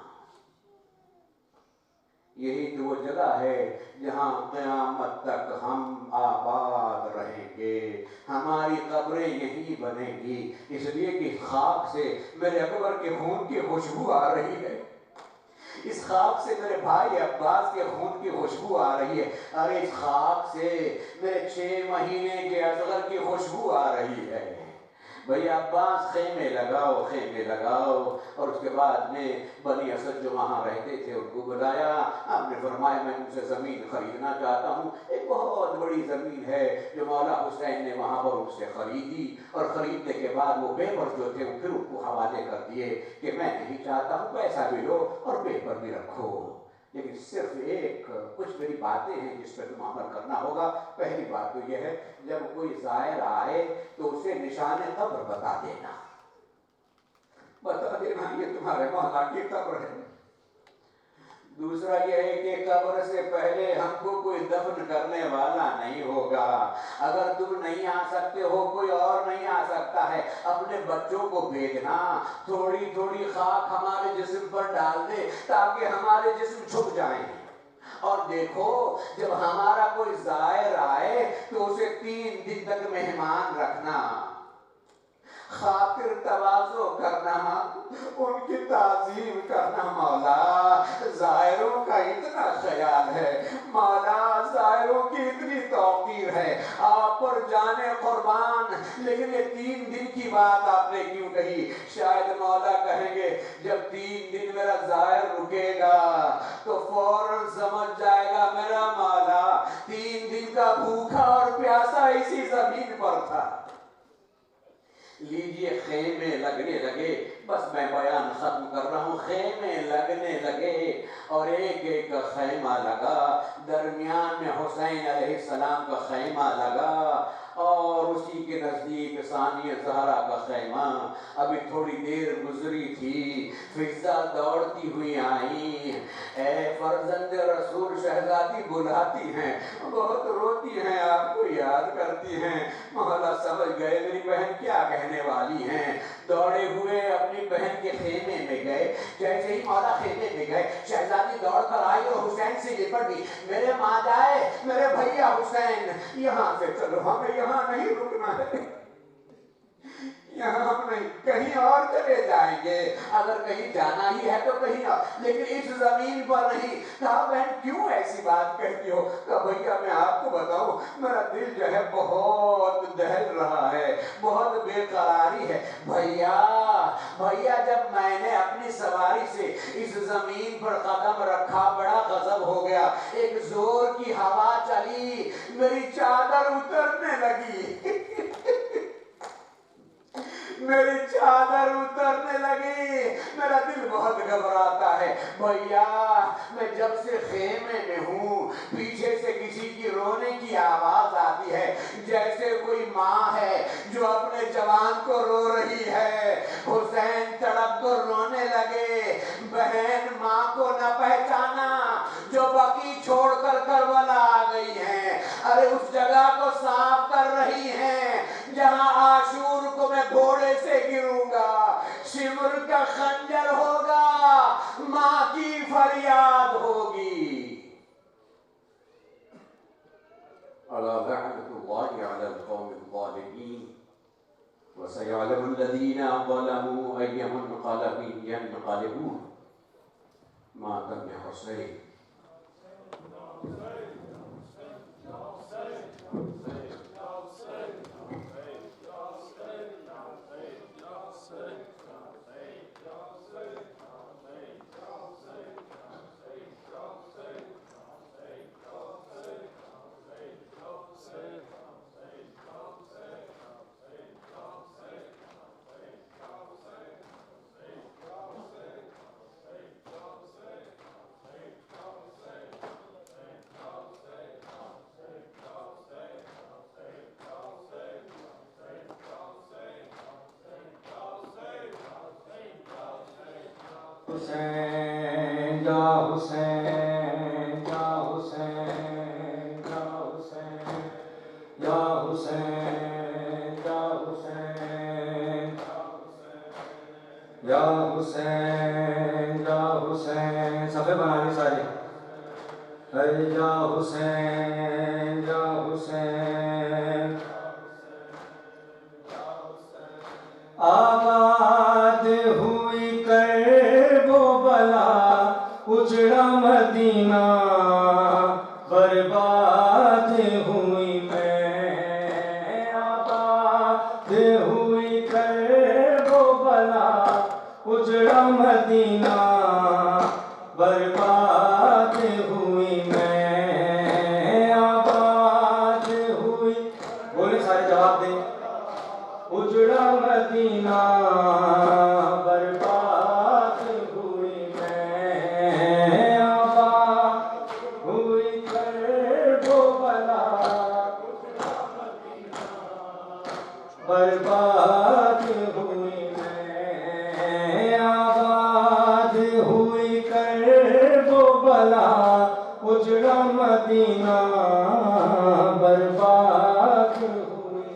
یہی تو وہ جگہ ہے جہاں قیامت تک ہم آباد رہیں گے, ہماری قبریں یہی بنیں گی, اس لیے کہ خاک سے میرے اکبر کے خون کی خوشبو آ رہی ہے, اس خاک سے میرے بھائی عباس کے خون کی خوشبو آ رہی ہے, ارے اس خاک سے میرے 6 مہینے کے اصغر کی خوشبو آ رہی ہے. بھئی عباس خیمے لگاؤ, خیمے لگاؤ. اور اس کے بعد میں بنی اسد جو وہاں رہتے تھے ان کو بلایا. آپ نے فرمایا میں ان سے زمین خریدنا چاہتا ہوں, ایک بہت بڑی زمین ہے جو مولا حسین نے وہاں پر ان سے خریدی, اور خریدنے کے بعد وہ پیپر جو تھے وہ پھر ان کو حوالے کر دیے کہ میں نہیں چاہتا ہوں, پیسہ بھی لو اور پیپر بھی رکھو, لیکن صرف ایک کچھ میری باتیں ہیں جس پہ تم عمل کرنا ہوگا. پہلی بات تو یہ ہے جب کوئی زائر آئے تو اسے نشان قبر بتا دینا, یہ تمہارے مولا کی قبر ہے. دوسرا یہ ہے کہ قبر سے پہلے ہم کو کوئی دفن کرنے والا نہیں ہوگا. اگر تم نہیں آ سکتے ہو, کوئی اور نہیں آ سکتا ہے, اپنے بچوں کو بھیجنا, تھوڑی تھوڑی خاک ہمارے جسم پر ڈال دے تاکہ ہمارے جسم چھپ جائیں. اور دیکھو جب ہمارا کوئی زائر آئے تو اسے 3 دن تک مہمان رکھنا, خاطر تواضع کرنا, ان کی تعظیم کرنا. مولا زائروں کا اتنا خیال ہے, مولا زائروں کی اتنی توقیر ہے, آپ پر جانے قربان, لیکن یہ 3 دن کی بات آپ نے کیوں کہی؟ شاید مولا کہیں گے جب 3 دن میرا زائر رکے گا تو فوراً سمجھ جائے گا میرا مولا 3 دن کا بھوکا اور پیاسا اسی زمین پر تھا. لیجئے خیمے لگنے لگے, بس میں بیان ختم کر رہا ہوں. خیمے لگنے لگے اور ایک ایک خیمہ لگا, درمیان میں حسین علیہ السلام کا خیمہ لگا اور اسی کے نزدیک ثانیہ زہرا کا خیمہ. ابھی تھوڑی دیر گزری تھی, فضا دوڑتی ہوئی آئی, اے فرزند رسول شہزادی بلاتی ہیں, بہت روتی ہیں, آپ کو یاد کرتی ہیں. مولا سمجھ گئے میری بہن کیا کہنے والی ہیں, دوڑے ہوئے اپنی بہن کے خیمے میں گئے. جیسے ہی مولا خیمے میں گئے شہزادی دوڑ کر آئی اور حسین سے لپٹ گئی. میرے ماں جائے, میرے بھیا حسین, یہاں سے چلو, ہمیں یہاں نہیں رکنا ہے, یہاں ہم نہیں, کہیں اور چلے جائیں گے, اگر کہیں جانا ہی ہے تو کہیں اور, لیکن اس زمین پر نہیں. کہا بہن کیوں ایسی بات کہتی ہو؟ کہا بھیا میں آپ کو بتاؤں میرا دل جو ہے بہت دہل رہا ہے, بہت بے قراری ہے. بھیا جب میں نے اپنی سواری سے اس زمین پر قدم رکھا بڑا غضب ہو گیا, ایک زور کی ہوا چلی, میری چادر اترنے لگی, میری چادر اترنے لگی, میرا دل بہت گھبراتا ہے. بھیا میں جب سے خیمے میں ہوں پیچھے سے کسی کی رونے کی آواز آتی ہے, جیسے کوئی ماں ہے جو اپنے جوان کو رو رہی ہے. حسین تڑپ کر رونے لگے. بہن ماں کو نہ پہچانا جو بقی چھوڑ کر کربلا آ گئی ہیں, ارے اس جگہ کو صاف کر رہی ہیں جہاں عاشور کو میں گھوڑے سے گروں گا, شمر کا خنجر ہوگا, ماں کی فریاد ہوگی. الا لعنت اللہ علی القوم الظالمین وسيعلم الذين ظلموا أي منقلب ينقلبون. ماتم حسین. حسین جا حسین جا حسین حسین یا حسین، صفحے بنانے سارے، اے یا حسین یا حسین، آباد ہوئی کرب و بلا اجڑا مدینہ، برباد ہوئی میں، آباد ہوئی کرب و بلا اجڑا مدینہ، برباد ہوئی میں، آباد ہوئی، بولے سارے جواب دیں، اجڑا مدینہ، برباد ہوئی میں، آباد ہوئی کرب و بلا، برباد ہوئی میں، آباد ہوئی کرب و بلا اجڑا مدینہ، برباد ہوئی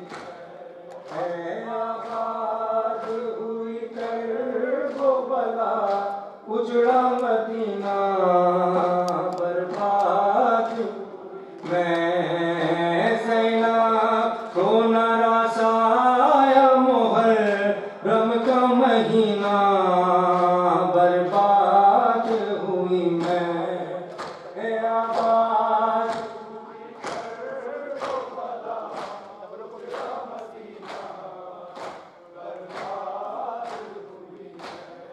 میں، آباد ہوئی کرب و بلا اجڑا مدینہ، برباد میں، زینب کو نہ رسایا محرم کا مہینہ، برباد ہوئی میں، آباد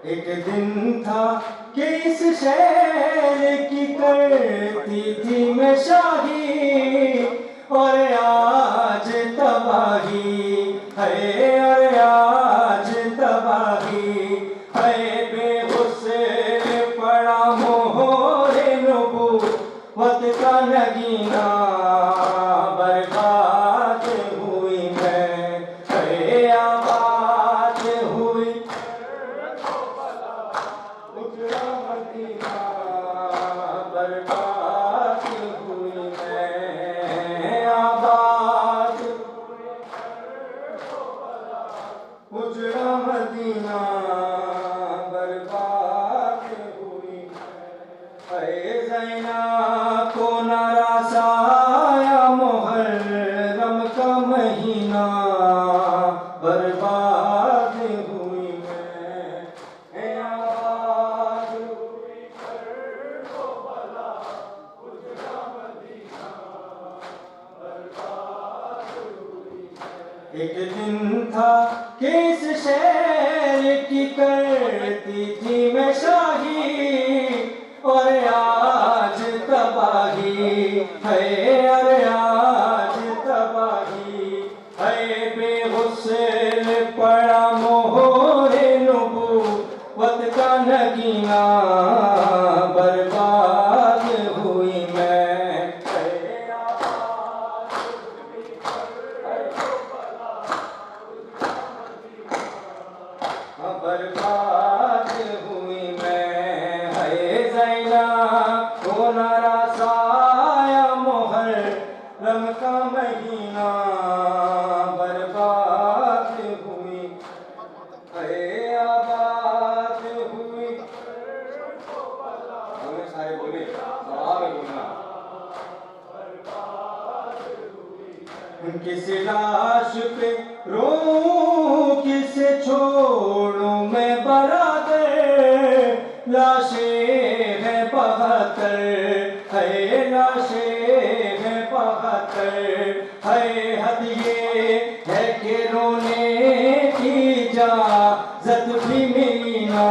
ایک دن تھا کہ اس شہر کی کرتی تھی میں شاہی، اور آج تباہی ہے، اور آج تباہی ہے، بے غسل پڑا مہر نبوت کا نگینہ، برباد ہوئی میں، ہے آباد ہوئی اجڑا مدینہ، برباد ہوئی میں، آباد اجڑا مدینہ، برباد ہوئی، اے زینب کو نہ رسایا محرم کا مہینہ، برباد ہوئی میں، اے آباد ہوئی کرب و بلا اجڑا مدینہ، برباد ہوئی میں، ایک دن تھا کہ اس شہر کی کرتی تھی میں شاہی، اور آج تباہی ہے، اور آج تباہی ہے، بے غسل پڑا مہر نبوت کا نگینہ، برباد ہوئی میں، ہے آباد ہوئی کرب و بلا اجڑا مدینہ، برباد ہوئی میں، ہے زینب کو نہ رسایا محرم کا مہینہ، برباد ہوئی، ہے آباد ہوئی، بولے سارے بولے، جواب ہے بولنا، کس لاش پہ رو کس چھوڑوں میں برادر، لاشیں ہیں 72 ہے، لاشیں ہیں 72 ہے، حد یہ ہے کہ رونے کی اجازت بھی ملی نہ،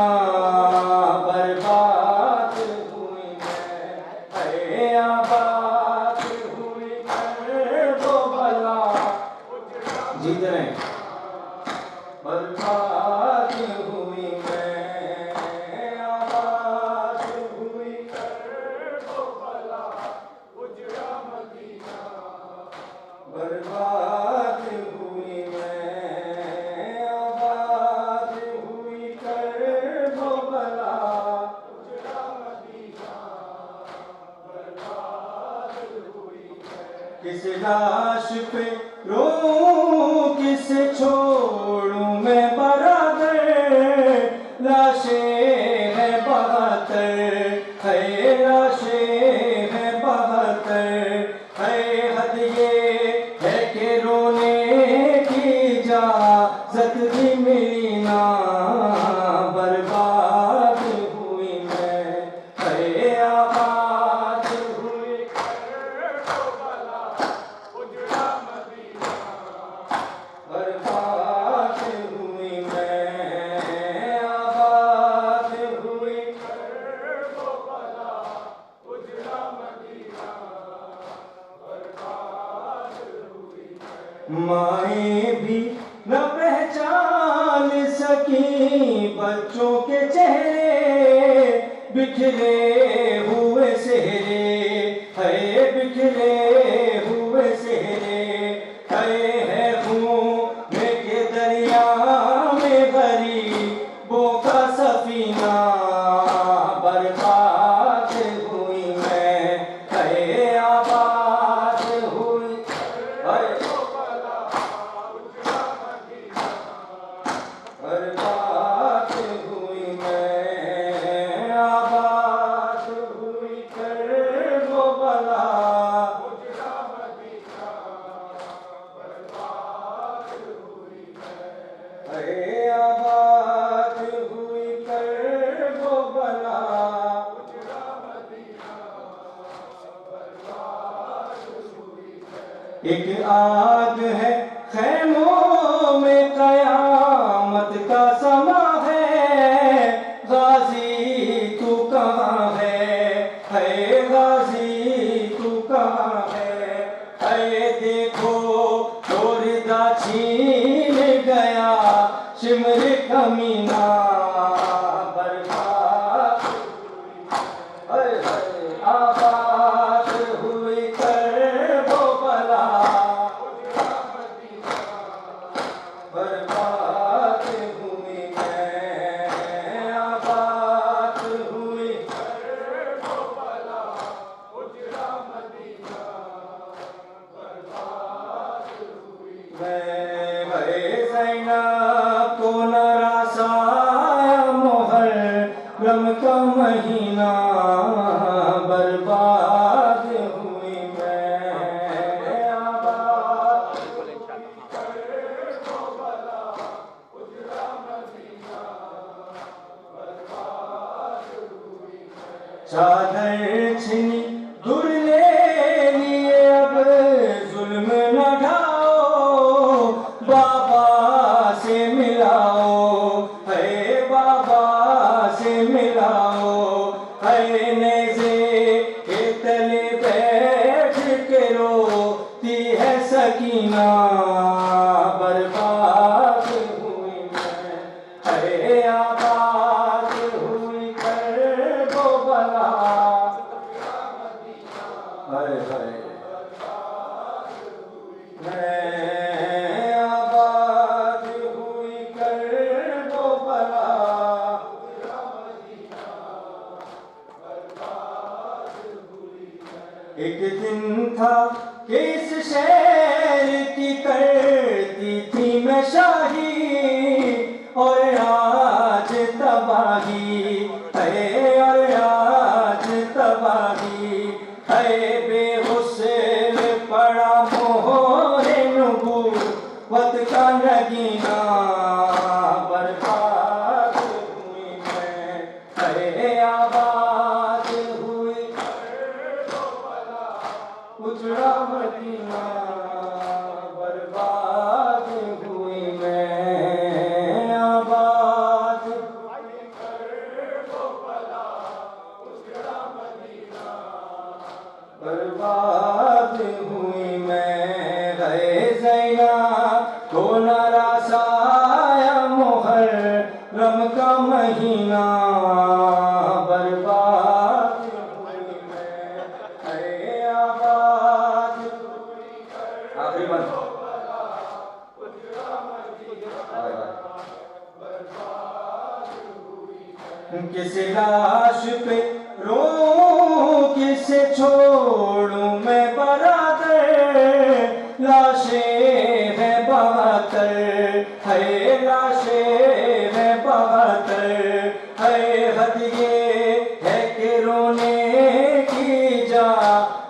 برباد ہوئی میں، ہے آباد ہوئی کرب و بلا، جیت رہے ہیں، برباد ہوئی میں، آباد ہوئی کرب و بلا اجڑا مدینہ، برباد ہوئی میں، آباد ہوئی کرب و بلا اجڑا مدینہ، برباد ہوئی میں، کس لاش پہ رو کس چھوڑوں میں برادر، لاشیں لاشیں ہیں بہتر، ہے حد یہ ہے کہ رونے کی اجازت بھی ملی نہ، برباد ہوئی میں، ہے آباد ہوئی برباد ہوئی میں، آباد ہوئی مائیں بھی نہ پہچان سکی بچوں کے چہرے، بکھرے ہوئے چہرے، ہے بکھرے ہوئے چہرے، ہے خون کے دریا میں غریبوں کا سفینہ، برباد ہوئی میں، ہے آباد ہوئی برباد ہوئی میں، آباد ہوئی کر وہ بلا، ہے آباد ہوئی کر وہ بلا، ایک آگ ہے خیموں میں قیامت کا سما ہے، غازی تو کہاں ہے غازی تو کہاں ہے دیکھو چوردہ چھین گیا شمر کمینہ، برباد آباد ہوئی کر وہ بلا، برباد ہوئی میں، آباد ہوئی میں، بھائی زینب کو نراسایا محرم کا مہینہ، برباد ہوئی میں، آباد چادر چھنی در لے لیے اب ظلم نہ ڈھاؤ، بابا سے ملاؤ، ہے بابا سے ملاؤ، ہے نیزے کے تلے بیٹھ کے روتی ہے سکینہ، برباد ہوئی میں، ہے آباد ہوئی کر وہ بلا، میں آباد ہوئی کر وہ بلا، ایک دن تھا کہ اس شہر کی کرتی تھی میں شاہی، اور آج تباہی ہے، اور آج تباہی ہے، بے حسن پڑا مہر نبوت کا نگینہ، برباد ہوئی میں، ہے آباد ہوئی اجڑا مدینہ، برباد ہوئی میں، آباد برباد ہوئی میں، ہے زینب کو نراسایا محرم کا مہینہ، برباد ہوئی میں، ہے آباد آخری بند کس لاش پہ رو کسے چھوڑوں میں برادر، لاشیں ہیں بہتر، ہے لاشیں ہیں بہتر، ہے حد یہ ہے کہ رونے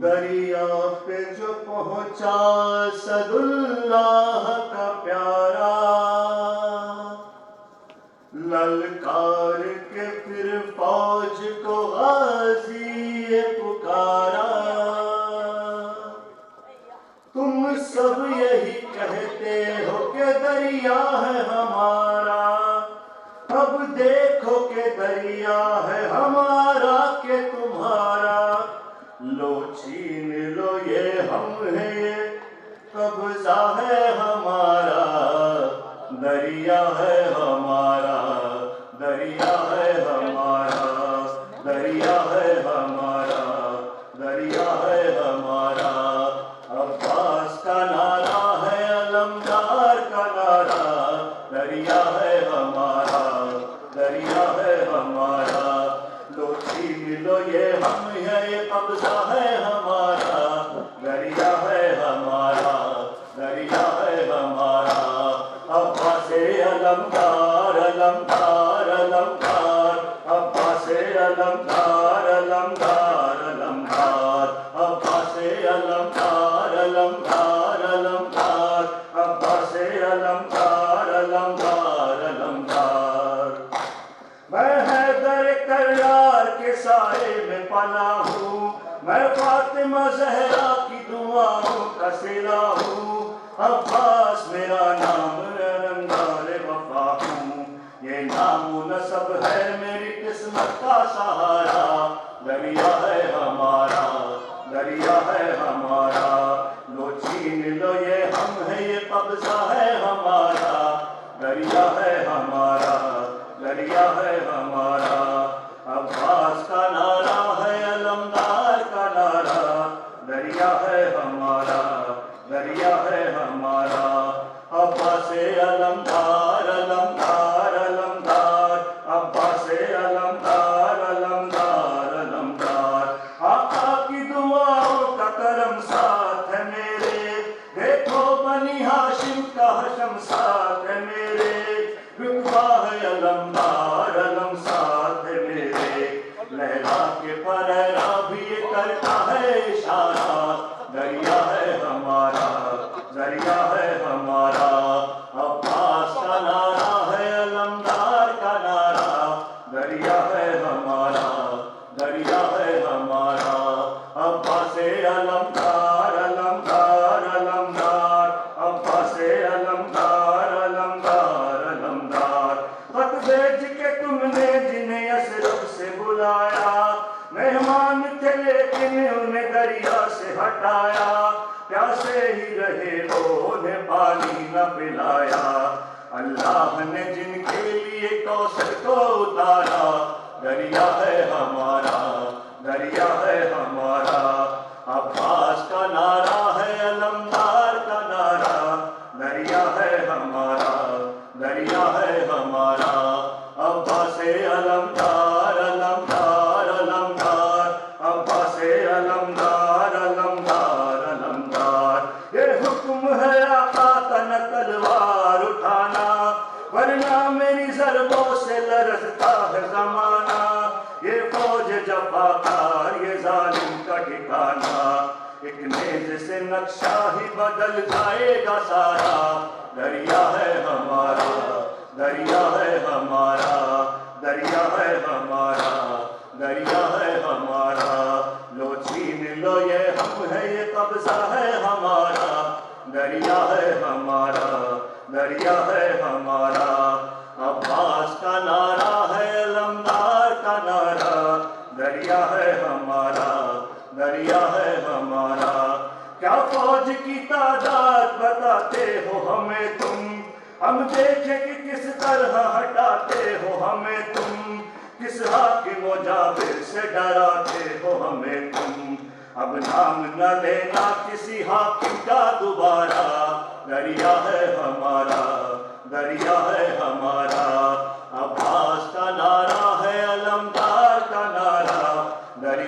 دریا پہ جو پہنچا سداللہ کا پیارا للکار کے پھر فوج کو غازی پکارا تم سب یہی کہتے ہو کہ دریا ہے ہمارا اب دیکھو کہ دریا ہے ہمارا کہ تمہارا لو چھین لو یہ ہم ہے یہ قبضہ ہے ہمارا دریا ہے ہمارا دریا ہے ہمارا دریا ہے ہمارا دریا ہے ہمارا عباس کا نعرہ ہے علمدار کا نعرہ دریا ہے ہمارا دریا ہے ہمارا لو چھین لو یہ ہم ہے یہ قبضہ ہے ہمارا دریا ہے ہمارا دریا ہے ہمارا عباس علمدار علمدار علمدار عباس علمدار علمدار علمدار عباس علمدار علمدار علمدار عباس علمدار علمدار علمدار میں حیدر کرار کے سائے میں پناہ ہوں میں فاطمہ زہرا کی دعاؤں کا صلہ ہوں عباس میرا نام رنگار وفا ہوں یہ نام و نسب ہے میری قسمت کا سہارا دریا ہے ہمارا دریا ہے ہمارا لو چھین لو یہ ہم ہے یہ قبضہ ہے ہمارا دریا ہے ہمارا دریا ہے ہمارا عباس کا نعرہ ہے علمدار کا نعرہ دریا ہے ہمارا دریا ہے ہمارا عباس علمدار علمدار علمدار عباس علمدار علمدار علمدار آقا کی دعاؤں کا کرم ساتھ ہے میرے دیکھو بنی ہاشم کا حشم ساتھ ہے میرے رتبہ ہے علمدار علم ساتھ ہے میرے لہلا کے پریرا بھی یہ کرتا ہے اشارہ دریا ہے ہمارا دریا ہے ہمارا عباس کا نعرہ ہے علمدار کا نعرہ دریا ہے ہمارا دریا ہے ہمارا عباس علمدار علمدار علمدار عباس علمدار علمدار علمدار خط بھیج کے تم نے جنہیں یثرب سے بلایا مہمان تھے لیکن انہیں دریا سے ہٹایا پیاسے ہی رہے وہ انہیں پانی نہ پلایا اللہ نے جن کے لیے کوثر کو اتارا دریا ہے ہمارا دریا ہے ہمارا عباس کا نعرہ ہے علمدار کا نعرہ دریا ہے ہمارا دریا ہے ہمارا عباس علمدار علمدار علمدار عباس علمدار علمدار علمدار یہ حکم ہے آقا کا نہ تلوار اٹھانا ورنہ میری ضربوں سے لرزتا ہے زمانہ یہ فوج جفاکار یہ ظالم کا ٹھکانہ ایک نیز سے نقشہ ہی بدل جائے گا سارا دریا ہے ہمارا دریا ہے ہمارا دریا ہے ہمارا دریا ہے ہمارا لو چھین لو یہ ہم ہے یہ قبضہ ہے ہمارا دریا ہے ہمارا دریا ہے ہمارا عباس کا نعرہ ہے علمدار کا نعرہ دریا ہے ہمارا دریا ہے ہمارا کیا فوج کی تعداد بتاتے ہو ہمیں تم ہم دیکھیں کہ کس طرح ہٹاتے ہو ہمیں تم کس حاکم و جابر سے ڈراتے ہو ہمیں تم اب نام نہ لینا کسی حاکم کا دوبارہ دریا ہے ہمارا دریا ہے ہمارا عباس کا نعرہ ہے علمدار کا نعرہ دریا